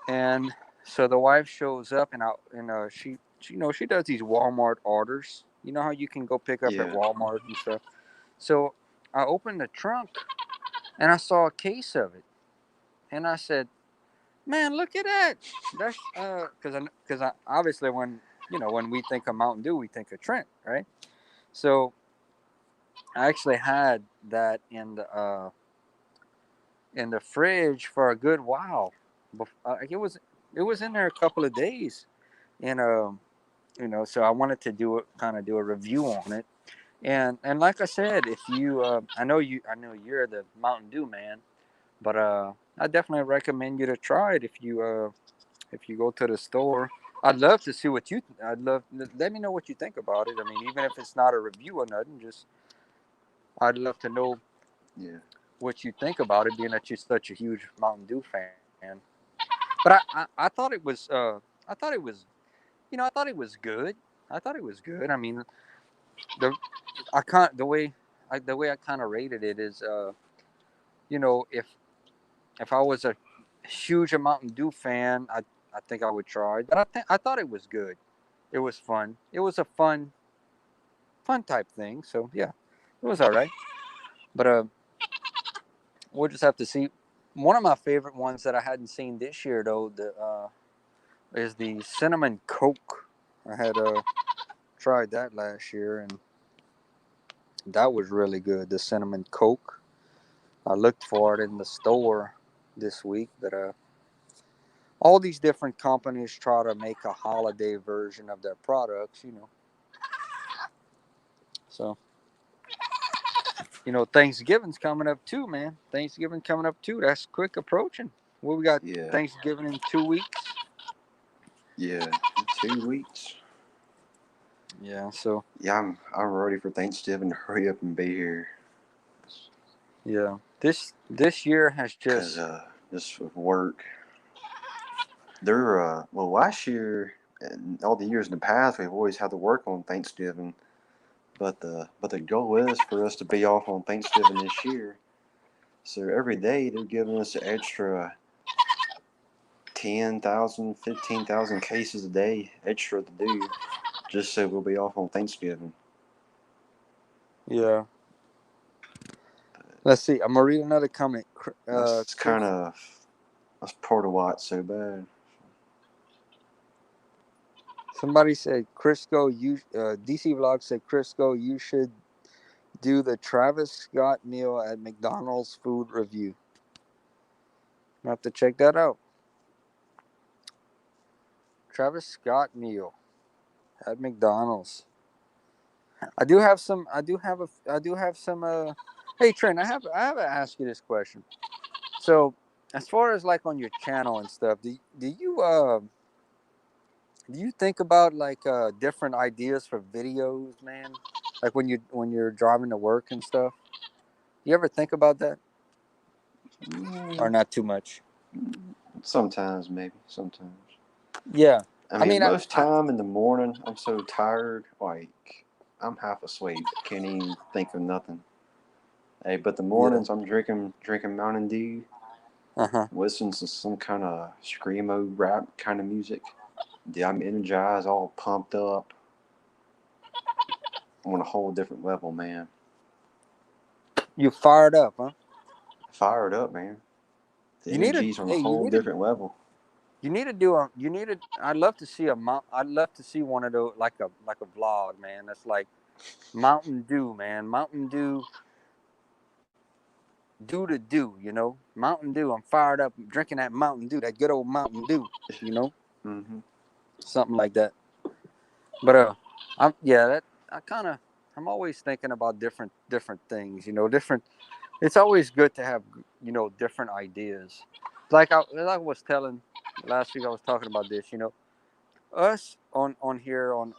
And so the wife shows up, and she she does these Walmart orders. You know how you can go pick up at Yeah. Walmart and stuff. So I opened the trunk and I saw a case of it, and I said, "Man, look at that!" That's because I obviously when we think of Mountain Dew, we think of Trent, right? So I actually had that in the fridge for a good while. It was in there a couple of days, and so I wanted to do a review on it. And like I said, if you I know you're the Mountain Dew man, but I definitely recommend you to try it if you go to the store. I'd love to see what you. I'd love let me know what you think about it. I mean, even if it's not a review or nothing, just I'd love to know Yeah. what you think about it, being that you're such a huge Mountain Dew fan. But I thought it was I thought it was I thought it was good. I thought it was good. I mean, the I can't the way I kind of rated it is you know if I was a huge Mountain Dew fan, I think I would try it. But I thought it was good. It was fun. It was a fun type thing. So yeah, it was all right. But we'll just have to see. One of my favorite ones that I hadn't seen this year though, is the cinnamon Coke. I had tried that last year, and that was really good. The cinnamon Coke. I looked for it in the store this week, but all these different companies try to make a holiday version of their products, So, Thanksgiving's coming up too, man. Thanksgiving coming up too. That's quick approaching. Well, we got Yeah. Thanksgiving in 2 weeks. Yeah. 2 weeks. Yeah, so Yeah, I'm ready for Thanksgiving to hurry up and be here. yeah, this year has Cause just with work, well, last year and all the years in the past, we've always had to work on Thanksgiving. But the goal is for us to be off on Thanksgiving this year. So every day they're giving us an extra 10,000, 15,000 cases a day extra to do, just so we'll be off on Thanksgiving. yeah. Let's see. I'm gonna read another comment. That's Chris, kind of that's part of why it's so bad. somebody said Crisco. DC Vlog said Crisco. You should do the Travis Scott meal at McDonald's food review. I have to check that out. Travis Scott meal at McDonald's. I do have some. I do have a. I do have some. Hey Trent, I have to ask you this question. So, as far as like on your channel and stuff, do you think about like different ideas for videos, man? Like when you're driving to work and stuff. You ever think about that, or Mm, not too much? Sometimes, maybe. Sometimes. Yeah, I I mean, mean, most time in the morning, I'm so tired, like I'm half asleep. Can't even think of nothing. Hey, but the yeah, mornings I'm drinking Mountain Dew, uh-huh. listening to some kind of screamo rap kind of music. Yeah, I'm energized, all pumped up on a whole different level, man. You fired up, huh? Fired up, man. The You need to. energy's on a Hey, whole different level. you need to do a. You need to. I'd love to see a mount. I'd love to see one of those like a vlog, man. That's like Mountain Dew, man. Mountain Dew, do to do. Mountain Dew. I'm fired up. I'm drinking that Mountain Dew. That good old Mountain Dew. You know, Hmm. something like that. But I'm yeah. That I kind of. I'm always thinking about different things. Different. It's always good to have different ideas. Like I was telling last week, I was talking about this. Us on here on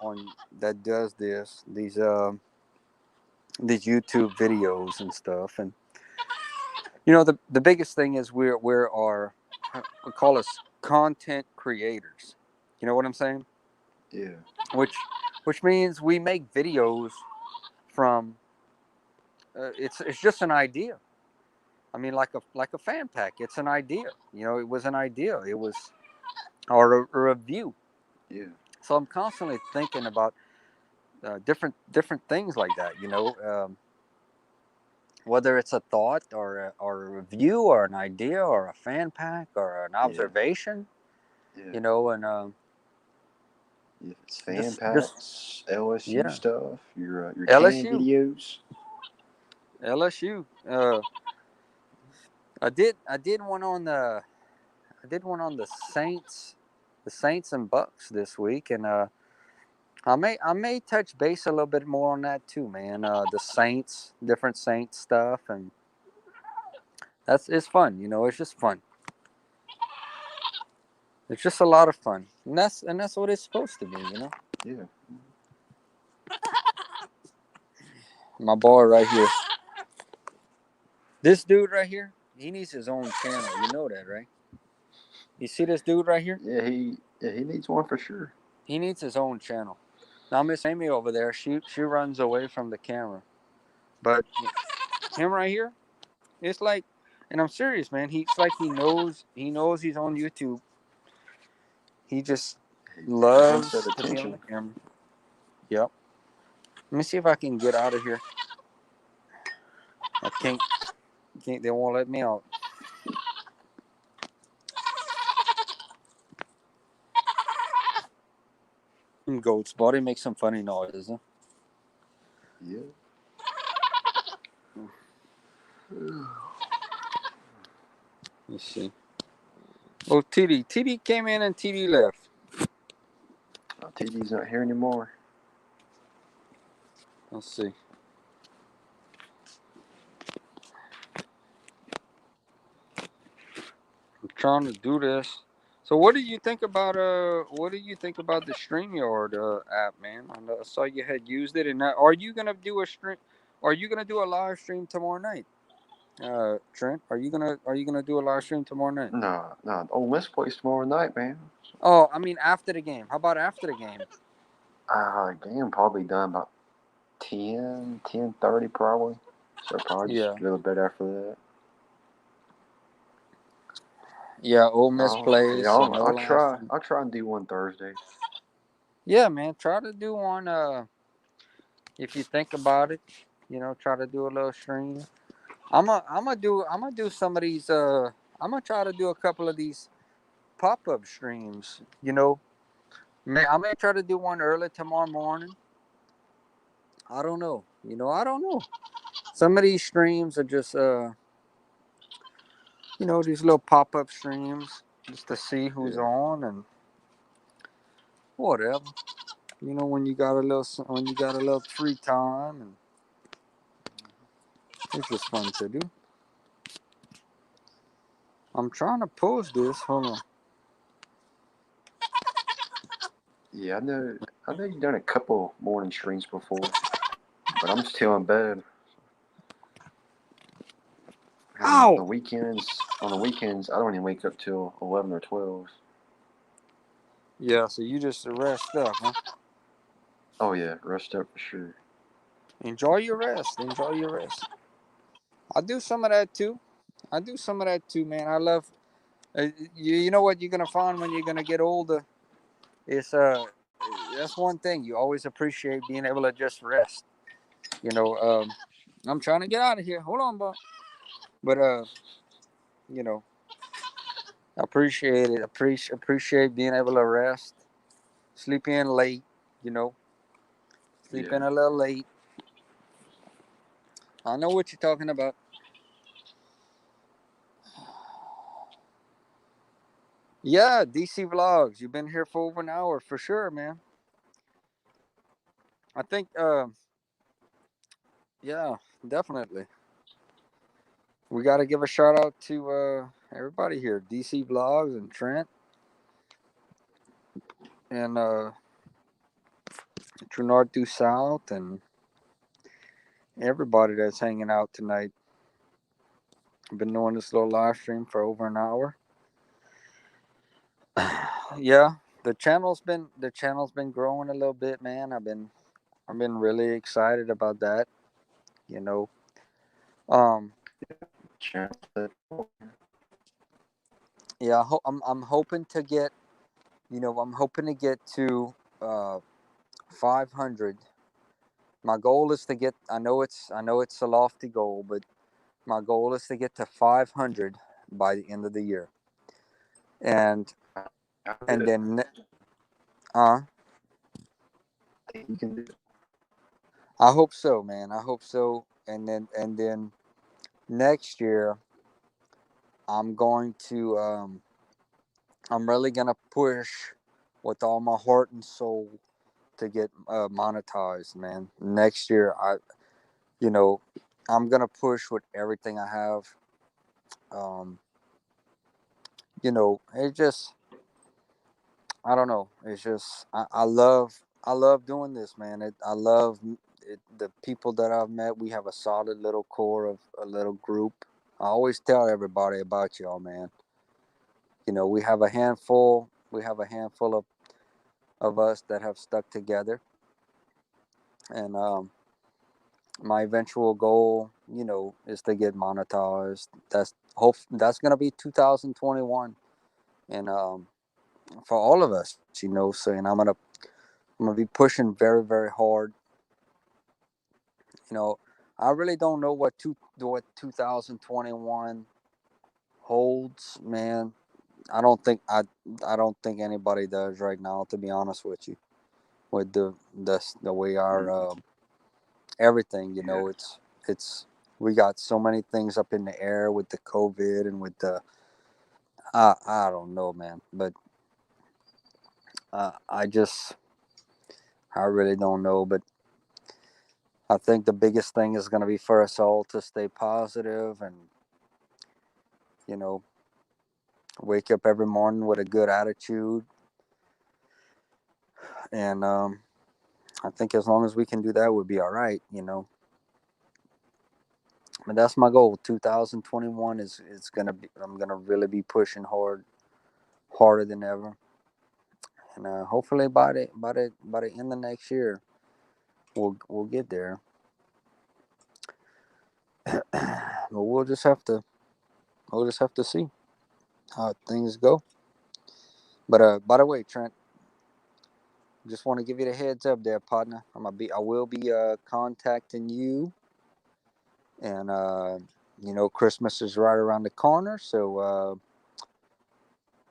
that does these YouTube videos and stuff, and the biggest thing is we call us content creators. You know what I'm saying? Yeah, Which which means we make videos from it's just an idea. I mean, like a fan pack. It's an idea. It was an idea. It was or a review. yeah, So I'm constantly thinking about different things like that. Whether it's a thought or a review or an idea or a fan pack or an yeah, observation. yeah. And If it's fan just packs, LSU yeah, stuff, your can LSU, videos. LSU. I did one on the Saints and Bucks this week, and I may touch base a little bit more on that too, man. The Saints, different Saints stuff, and it's fun. It's just fun. It's just a lot of fun, and that's what it's supposed to be. Yeah, My boy right here, this dude right here, he needs his own channel. You know that, right? You see this dude right here? he needs one for sure. He needs his own channel. Now Miss Amy over there, she runs away from the camera, but him right here, it's like, and I'm serious, man. He's like he knows he's on YouTube. He just He wants loves that to be on the attention. camera. Yep. Let me see if I can get out of here. I can't. They won't let me out. Goat's body makes some funny noises. Huh? Yeah. Let's see. Oh, TD came in and TD left. TD's not here anymore. Let's see. I'm trying to do this. So, what do you think about the StreamYard app, man? I saw you had used it, and are you gonna do a stream? Are you gonna do a live stream tomorrow night, Trent? Are you gonna do a live stream tomorrow night? Nah. Ole Miss plays tomorrow night, man. Oh, I mean after the game. How about after the game? Game probably done about 10:30 probably. So probably just Yeah, a little bit after that. yeah. Ole Miss Yeah, plays, so no I'll live try. stream. I'll try and do one Thursday. Yeah, man. Try to do one. If you think about it, try to do a little stream. I'm gonna do some of these. I'm gonna try to do a couple of these pop up streams. I may try to do one early tomorrow morning. I don't know. I don't know. Some of these streams are just these little pop up streams just to see who's Yeah. on and whatever. When you got a little free time, and it's just fun to do. I'm trying to post this. Hold on. Yeah, I know. I know you've done a couple morning streams before, but I'm still in bed. And Ow! on the weekends, I don't even wake up till 11 or 12. Yeah, so you just rest up, huh? Oh yeah, rest up for sure. Enjoy your rest. Enjoy your rest. I do some of that too. Man. I love. You know what you're gonna find when you're gonna get older. It's that's one thing you always appreciate being able to just rest. You know, I'm trying to get out of here. Hold on, Bob. But you know, I appreciate it. Appreciate being able to rest. Sleep in late. You know, sleep Yeah. in a little late. I know what you're talking about. Yeah, DC Vlogs. You've been here for over an hour for sure, man. I think, yeah, definitely. We got to give a shout out to everybody here, DC Vlogs and Trent and True North Due South and everybody that's hanging out tonight. I've been doing this little live stream for over an hour. Yeah, the channel's been growing a little bit, man. I've been really excited about that. You know, um, yeah, I'm hoping to get, to 500. My goal is to get. I know it's a lofty goal, but my goal is to get to 500 by the end of the year, and and then uh, You can do it. I hope so, man. I hope so, and then next year I'm going to I'm really gonna push with all my heart and soul to get monetized, man. Next year, you know, I'm gonna push with everything I have. Um, it just, I don't know. It's just, I love doing this, man. I love it, the people that I've met. We have a solid little core of a little group. I always tell everybody about y'all, man. We have a handful. We have a handful of us that have stuck together, and my eventual goal, is to get monetized. That's gonna be 2021, and for all of us, So, and I'm gonna be pushing very, very hard. You know, I really don't know what 2021 holds, man. I don't think anybody does right now, to be honest with you. with the way our everything. Yeah. It's we got so many things up in the air with the COVID and with the I don't know, man, but I really don't know, but I think the biggest thing is going to be for us all to stay positive and you know wake up every morning with a good attitude, and I think as long as we can do that, we'll be all right. But that's my goal. 2021 is gonna be. I'm gonna really be pushing harder than ever, and hopefully by the end of next year, we'll get there. But we'll just have to see how things go. But by the way, Trent, just want to give you the heads up there, partner. I will be contacting you, and Christmas is right around the corner, so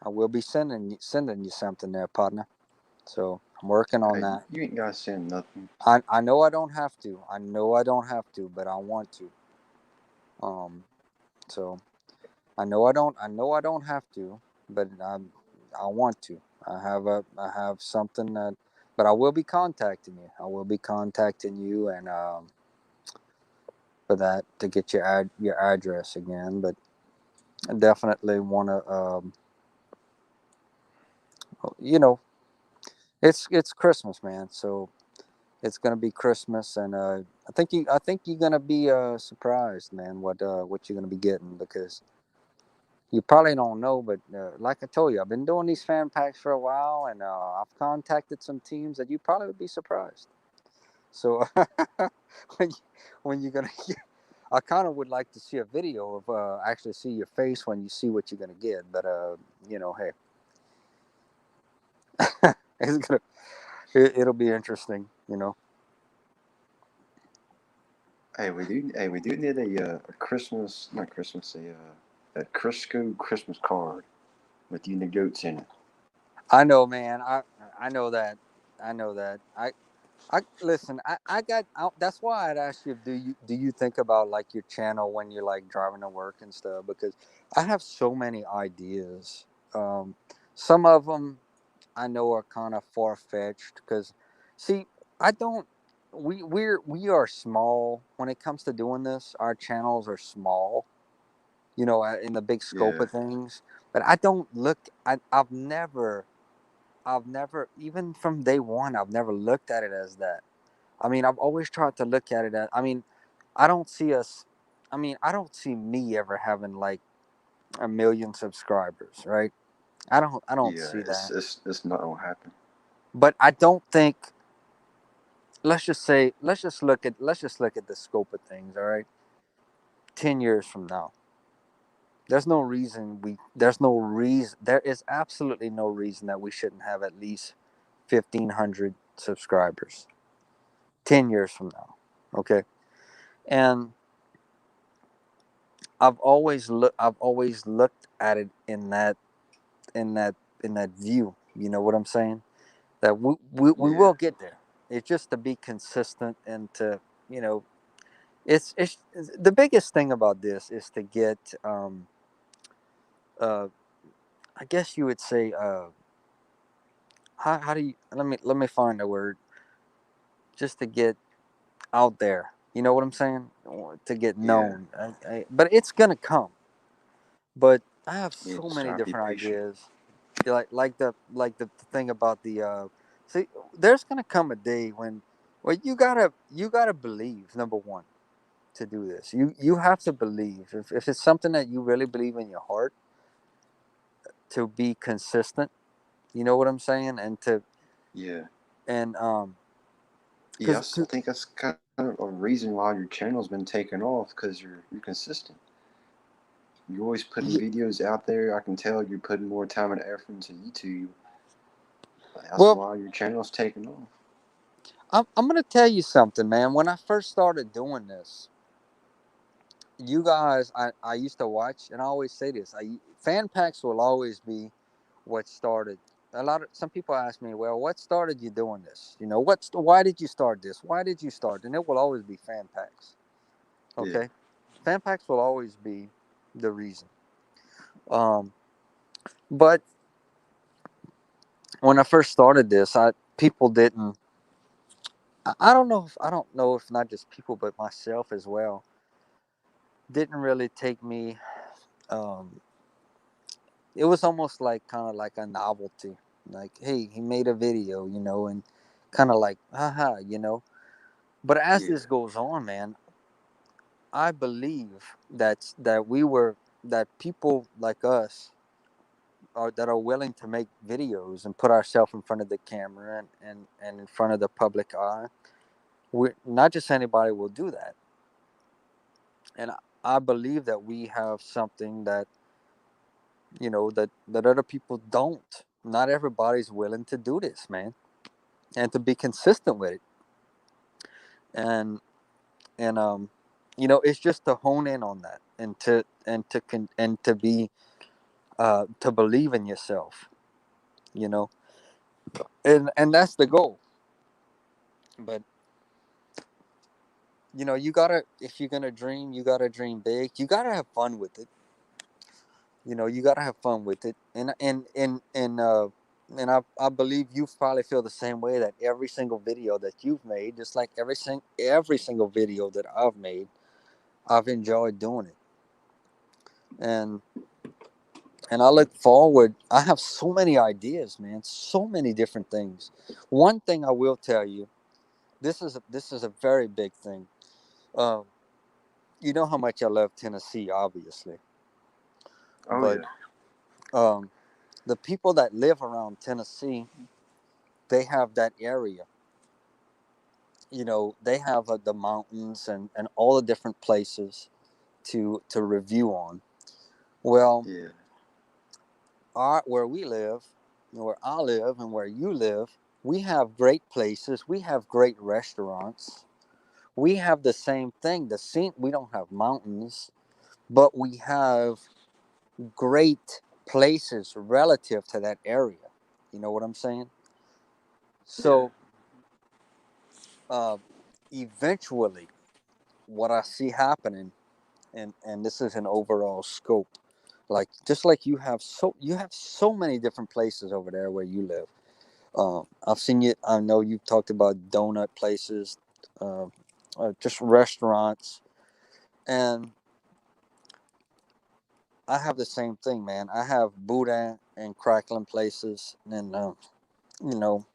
I will be sending you something there, partner. So I'm working on Hey, that. you ain't gotta send nothing. I know I don't have to. I know I don't have to, but I want to. So I know I don't have to, but I want to. I have something that, but I will be contacting you. I will be contacting you, and for that to get your address again. But I definitely want to. You know, it's Christmas, man. So it's gonna be Christmas, and I think you're gonna be surprised, man. What you're gonna be getting because you probably don't know, but like I told you, I've been doing these fan packs for a while, and I've contacted some teams that you probably would be surprised. So when you, when you're gonna, I kind of would like to see a video of actually see your face when you see what you're gonna get. But hey, it's gonna it'll be interesting. Hey, we do need a Christmas, not Christmas, a Crisco Christmas card with you and the goats in it. I know, man. I know that. I know that. I listen. That's why I'd ask you. Do you think about like your channel when you're like driving to work and stuff? Because I have so many ideas. Um, some of them I know are kind of far fetched. Because, see, I don't. We are small when it comes to doing this. Our channels are small. In the big scope Yeah, of things. But I don't look. I've never, even from day one, I've never looked at it as that. I mean, I've always tried to look at it as, I mean, I don't see us, I mean, I don't see me ever having like a million subscribers, right? I don't yeah, see it's that. it's it's not gonna happen. But I don't think, let's just look at the scope of things, all right? 10 years from now, there is absolutely no reason that we shouldn't have at least 1,500 subscribers 10 years from now, okay? And I've always looked at it in that in that view. You know what I'm saying? That we Yeah, will get there. It's just to be consistent and to you know it's the biggest thing about this is to get uh I guess you would say how do you let me find a word just to get out there. You know what I'm saying? To get yeah. known. But it's gonna come. But I have You so just many gotta be different patient. ideas. Like the thing about the see, there's gonna come a day when well you gotta believe, number one, to do this. You have to believe. If it's something that you really believe in your heart, to be consistent, you know what I'm saying? Yeah, And yeah. because I think that's kind of a reason why your channel's been taken off because you're consistent. You're always putting videos out there. I can tell you're putting more time and effort into YouTube. That's well, why your channel's taken off. I'm gonna tell you something, man. When I first started doing this, you guys, I used to watch, and I always say this: fan packs will always be what started. some people ask me, well, what started you doing this? Why did you start this? Why did you start? And it will always be fan packs. Yeah. Okay, fan packs will always be the reason. But when I first started this, people didn't. I don't know if not just people, but myself as well, didn't really take me. Um, it was almost like kind of like a novelty, like, hey, he made a video, and kind of like, haha. But as Yeah. this goes on, man, I believe that people like us that are willing to make videos and put ourselves in front of the camera and in front of the public eye. We're not just anybody will do that, and I believe that we have something that other people don't. Not everybody's willing to do this, man, and to be consistent with it, and and it's just to hone in on that and to be to believe in yourself, you know, and that's the goal. But you gotta, if you're gonna dream, you gotta dream big. You gotta have fun with it. You gotta have fun with it, and I believe you probably feel the same way, that every single video that you've made, just like every single video that I've made, I've enjoyed doing it, and I look forward. I have so many ideas, man, so many different things. One thing I will tell you, this is a very big thing. Um, you know how much I love Tennessee, obviously, Oh but yeah. um, the people that live around Tennessee, they have that area. They have the mountains and all the different places to review on. Well, Yeah. where we live, where I live, and where you live, we have great places. We have great restaurants. We have the same thing. The scene. We don't have mountains, but we have great places relative to that area. You know what I'm saying? Yeah. So, uh, eventually, what I see happening, and this is an overall scope, like just like you have so many different places over there where you live. I've seen you. I know you've talked about donut places, uh, just restaurants, and I have the same thing, man. I have boudin and crackling places, and you know,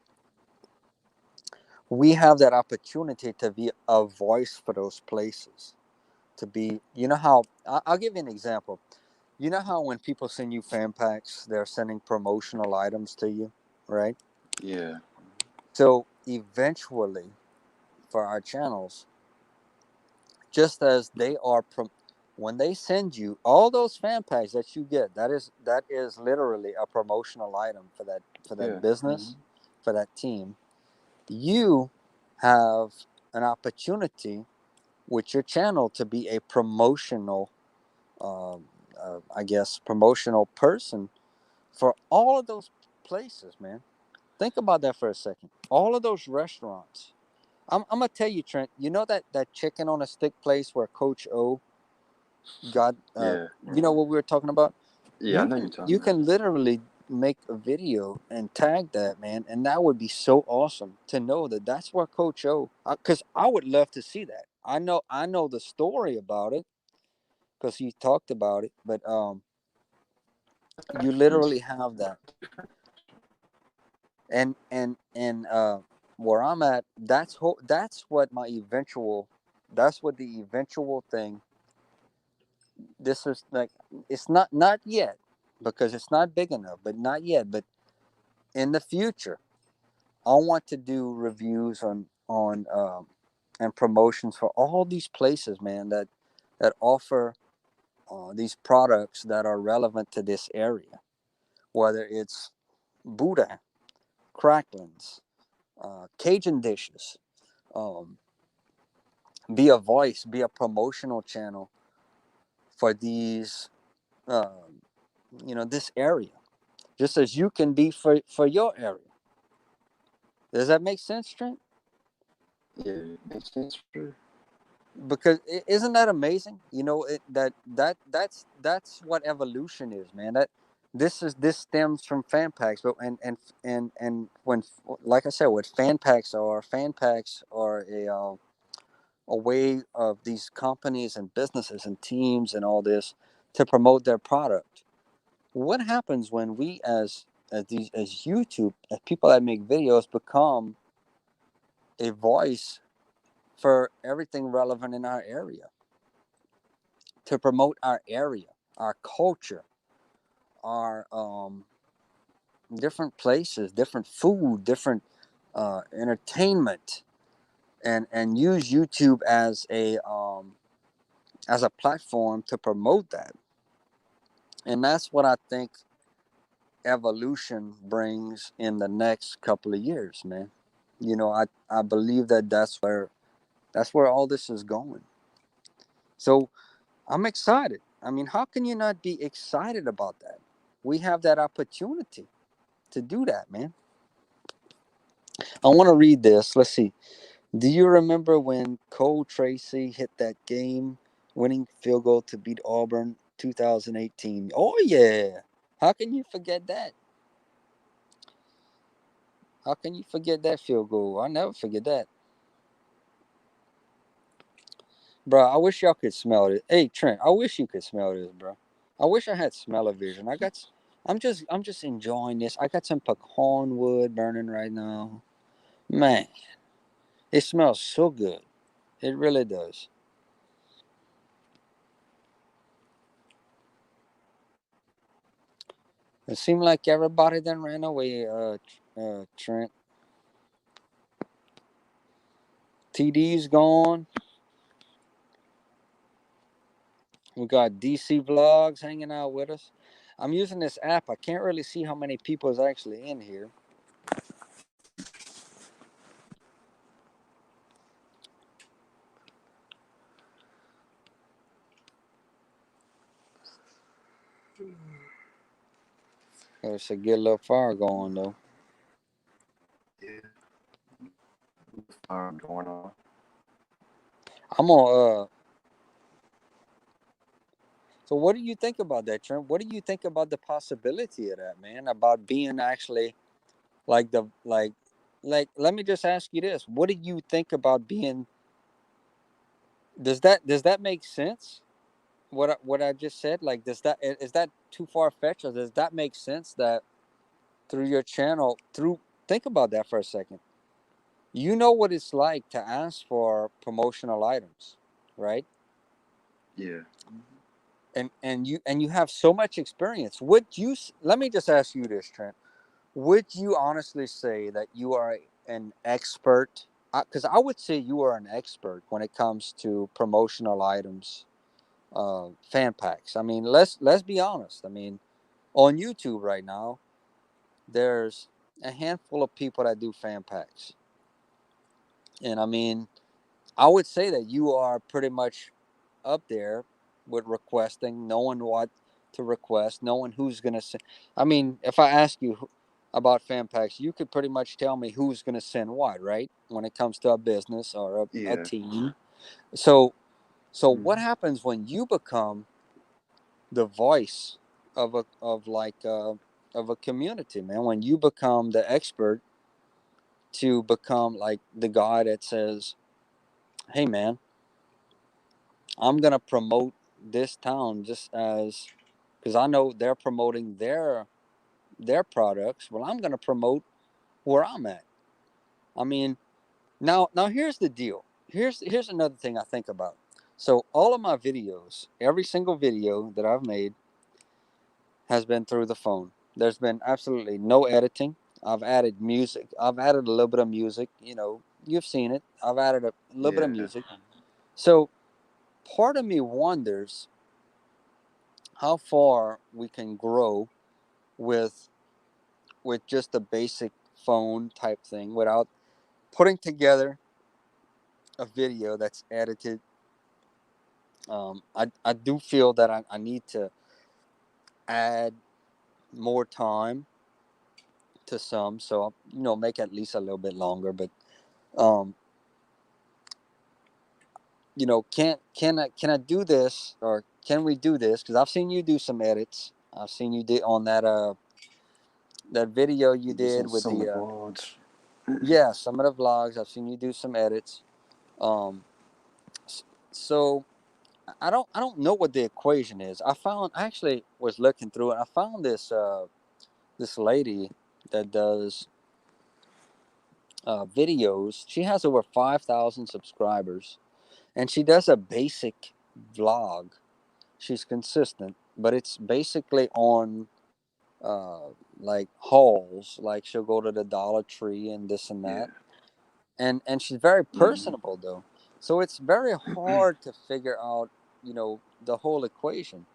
we have that opportunity to be a voice for those places. To be, how I'll give you an example. You know how when people send you fan packs, they're sending promotional items to you, right? Yeah. So eventually, for our channels, just as they are, when they send you all those fan packs that you get, that is literally a promotional item for Yeah. that business, for that team. You have an opportunity with your channel to be a promotional, um, I guess, promotional person for all of those places, man. Think about that for a second. All of those restaurants. I'm gonna tell you, Trent. You know that chicken on a stick place where Coach O got. Yeah. You know what we were talking about. Yeah. I You know can you're talking you about. can literally make a video and tag that, man, and that would be so awesome to know that that's where Coach O. Because I would love to see that. I know the story about it because he talked about it, but you literally have that, and where I'm at, that's what the eventual thing. This is like, it's not yet, because it's not big enough, but not yet. But in the future, I want to do reviews on and promotions for all these places, man, that offer these products that are relevant to this area, whether it's Buddha, cracklings, Cajun dishes. Um, be a voice, be a promotional channel for these, uh, this area. just as you can be for your area. Does that make sense, Trent? Yeah, it makes sense for sure. Because isn't that amazing? You know, that's what evolution is, man. This stems from fan packs, but and when, like I said, what fan packs are a way of these companies and businesses and teams and all this to promote their product. What happens when we as YouTube, as people that make videos, become a voice for everything relevant in our area, to promote our area, our culture, our different places, different food, different entertainment, and use YouTube as a platform to promote that. And that's what I think evolution brings in the next couple of years, man. You know, I believe that that's where all this is going. So I'm excited. I mean, how can you not be excited about that? We have that opportunity to do that, man. I want to read this. Let's see. Do you remember when Cole Tracy hit that game-winning field goal to beat Auburn 2018? Oh yeah. How can you forget that? How can you forget that field goal? I'll never forget that. Bro, I wish y'all could smell it. Hey Trent, I wish you could smell this, bro. I wish I had smell-o-vision. I'm just enjoying this. I got some pecan wood burning right now. Man, it smells so good. It really does. It seemed like everybody then ran away, Trent. TD's gone. We got DC Vlogs hanging out with us. I'm using this app. I can't really see how many people is actually in here. It's a good little fire going though. Yeah, fire going on. I'm gonna. So what do you think about that, Trent? What do you think about the possibility of that, man? About being actually like the like. Let me just ask you this: what do you think about being? Does that make sense? What I just said, like, does that is that too far fetched, or does that make sense that through your channel, through think about that for a second. You know what it's like to ask for promotional items, right? Yeah. And you have so much experience. Would you let me just ask you this, Trent? Would you honestly say that you are an expert? Because I would say you are an expert when it comes to promotional items, fan packs. I mean, let's be honest. I mean, on YouTube right now, there's a handful of people that do fan packs, and I mean, I would say that you are pretty much up there with requesting, knowing what to request, knowing who's going to send. I mean, if I ask you about fan packs, you could pretty much tell me who's going to send what, right? When it comes to a business or a Yeah. team. So, what Mm-hmm. happens when you become the voice of of a community, man? When you become the expert to become like the guy that says, "Hey, man, I'm gonna promote this town just as because I know they're promoting their products. Well, I'm gonna promote where I'm at. I mean, now here's the deal. Here's another thing I think about. So all of my videos, every single video that I've made has been through the phone. There's been absolutely no editing. I've added music. I've added a little bit of music. You know, you've seen it. I've added a little bit of Yeah. music. So part of me wonders how far we can grow with just a basic phone type thing without putting together a video that's edited. I do feel that I need to add more time to some, so make at least a little bit longer. But um, can I do this, or can we do this? Because I've seen you do some edits. I've seen you did on that video you Just on did with some of the the vlogs. yeah, some of the vlogs. I've seen you do some edits. Um, so I don't know what the equation is. I actually was looking through it. I found this lady that does videos. She has over 5,000 subscribers, and she does a basic vlog. She's consistent, but it's basically on uh, like hauls. Like she'll go to the Dollar Tree and this and Yeah. that, and she's very Mm-hmm. personable though. So it's very hard to figure out the whole equation.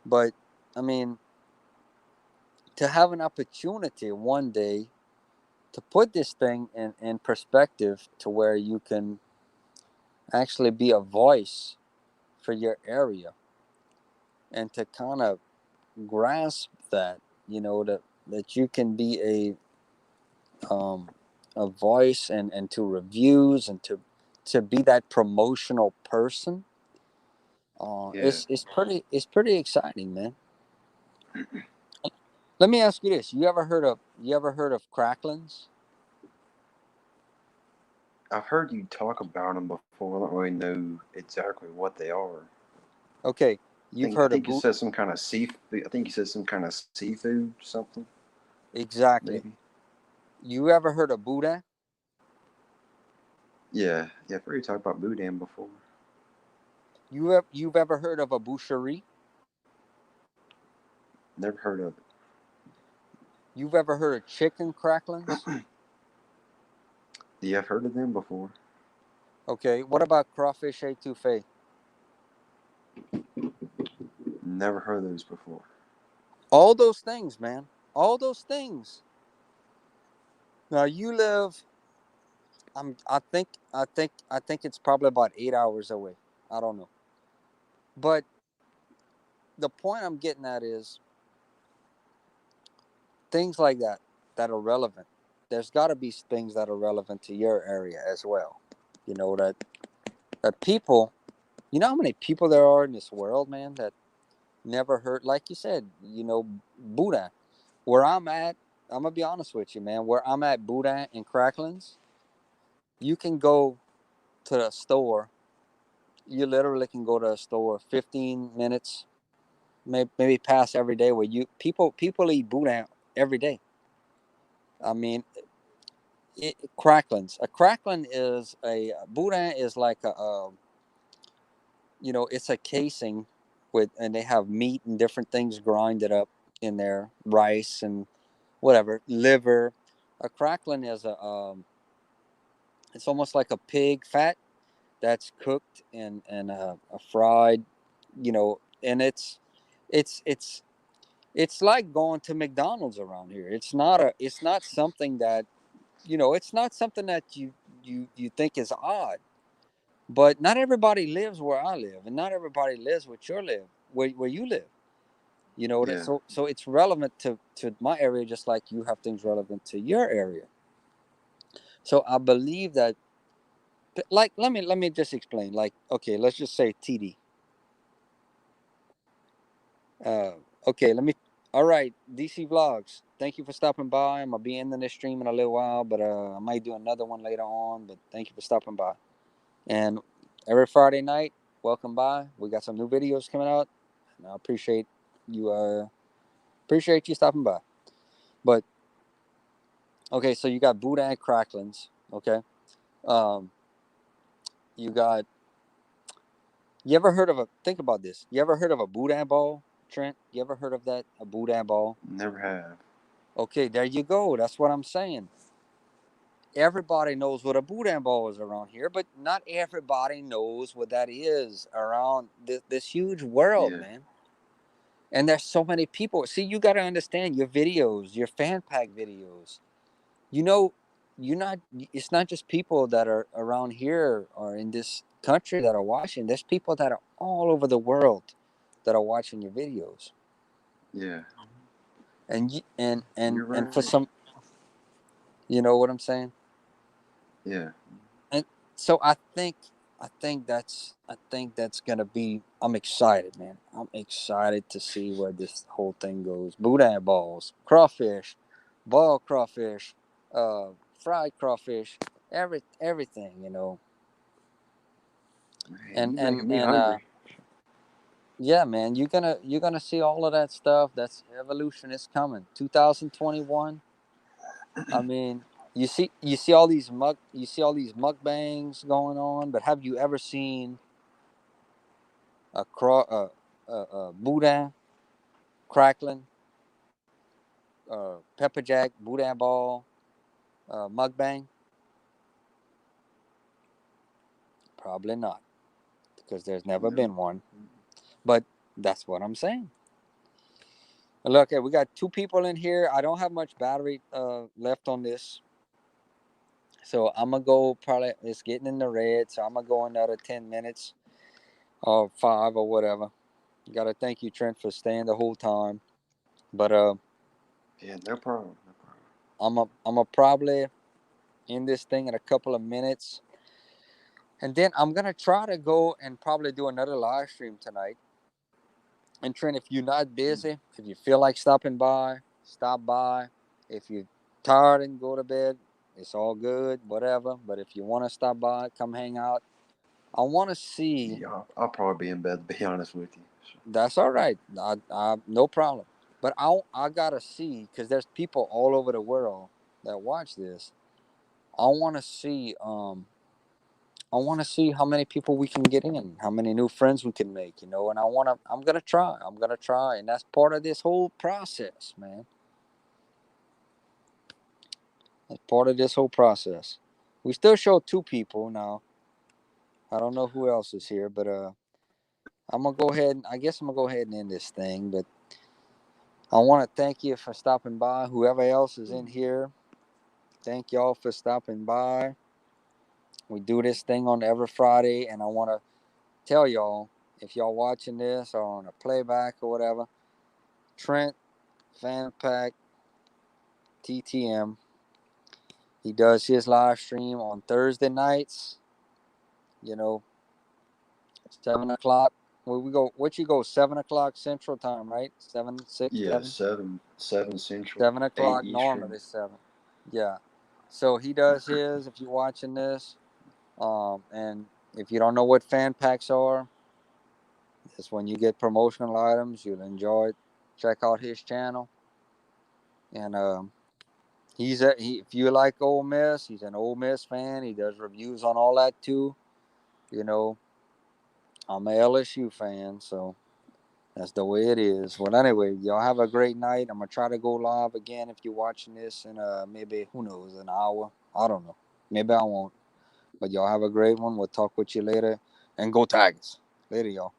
But I mean, to have an opportunity one day to put this thing in perspective to where you can actually be a voice for your area, and to kind of grasp that that you can be a voice, and to reviews, and to be that promotional person. Yeah. It's pretty exciting, man. Let me ask you this: you ever heard of cracklins? I've heard you talk about them before. I don't really know exactly what they are. Okay, I you've think I heard of think you said some kind of seafood. I think you said some kind of seafood, something exactly. maybe. You ever heard of boudin? Yeah, yeah. I've heard you talk about boudin before. You've ever heard of a boucherie? Never heard of You've ever heard of chicken cracklins? it. Yeah, I've heard of them before. Okay, what about crawfish etouffee? Never heard of those before. All those things, man. All those things. Now you live. I think it's probably about 8 hours away. I don't know, but the point I'm getting at is things like that are relevant. There's got to be things that are relevant to your area as well. That people. You know how many people there are in this world, man, that never heard, like you said, Buddha. Where I'm at, I'm gonna be honest with you, man. Where I'm at, Buddha and Cracklins, you can go to the store. You literally can go to a store 15 minutes, maybe pass every day. Where people eat Buddha every day. I mean, Cracklins. A cracklin is a Buddha is like it's a casing and they have meat and different things grinded up in there, rice and whatever, liver. A cracklin is it's almost like a pig fat that's cooked and fried, and it's like going to McDonald's around here. It's not something that it's not something that you think is odd. But not everybody lives where I live, and not everybody lives where you live. Yeah, So it's relevant to my area, just like you have things relevant to your area. So I believe that, like, let me just explain. Like, okay, let's just say TD. Uh, okay, let me. All right, DC Vlogs. Thank you for stopping by. I'm gonna be ending this stream in a little while, but I might do another one later on. But thank you for stopping by. And every Friday night, welcome by. We got some new videos coming out, and I you. Appreciate you stopping by. But okay, so you got Buddha and Cracklins. Okay, um, you got. You ever heard of a? Think about this. You ever heard of a Buddha ball, Trent? You ever heard of that? A Buddha ball? never have. Okay, there you go. That's what I'm saying. Everybody knows what a boudin ball is around here, but not everybody knows what that is around this huge world, Yeah, man. And there's so many people. See, you got to understand your videos, your fan pack videos. You know, you're not. It's not just people that are around here or in this country that are watching. There's people that are all over the world that are watching your videos. yeah. And you, and You're and for right. You know what I'm saying? Yeah. And so I think that's gonna be. I'm excited, man. I'm excited to see where this whole thing goes. Boudin balls, crawfish, ball crawfish, uh, fried crawfish, everything, you know. Man, And you and making me and hungry. yeah, man, you're gonna see all of that stuff. That's evolution is coming. 2021. I mean, you see all these mukbangs going on, but have you ever seen boudin crackling, pepper jack, boudin ball, mukbang? Probably not, because there's never No. been one. But that's what I'm saying. Look, okay, we got two people in here. I don't have much battery left on this, so I'm gonna go. Probably it's getting in the red, so I'm gonna go another 10 minutes or 5 or whatever. Gotta thank you, Trent, for staying the whole time. But Yeah, no problem. No problem. I'm a probably end this thing in a couple of minutes, and then I'm gonna try to go and probably do another live stream tonight. And Trent, if you're not busy, if you feel like stopping by, stop by. If you're tired and go to bed, it's all good, whatever. But if you want to stop by, come hang out. I want to see. Yeah, I'll probably be in bed, to be honest with you. So, That's all right. No problem. But I gotta see because there's people all over the world that watch this. I want to see. I want to see how many people we can get in, how many new friends we can make. And I want to. I'm gonna try. I'm gonna try, and that's part of this whole process, man. That's part of this whole process. We still show two people now. I don't know who else is here, but I'm gonna go ahead. I guess I'm gonna go ahead and end this thing, but I want to thank you for stopping by. Whoever else is in here, thank y'all for stopping by. We do this thing on every Friday, and I want to tell y'all if y'all watching this or on a playback or whatever, Trent Fan Pack TTM, he does his live stream on Thursday nights. You know, 7 o'clock. Where we go? What you go? 7 o'clock Central Time, right? 7, 6, yeah, 7, 7 Central, 8 7 o'clock Eastern. normally 7. Yeah. So he does his. If you're watching this, and if you don't know what fan packs are, it's when you get promotional items. You'll enjoy it. Check out his channel. And if you like Ole Miss, he's an Ole Miss fan. He does reviews on all that too. You know, I'm a LSU fan, so that's the way it is. Well, anyway, y'all have a great night. I'm gonna try to go live again if you're watching this in maybe who knows an hour. I don't know. Maybe I won't. But y'all have a great one. We'll talk with you later. And go Tigers. Later, y'all.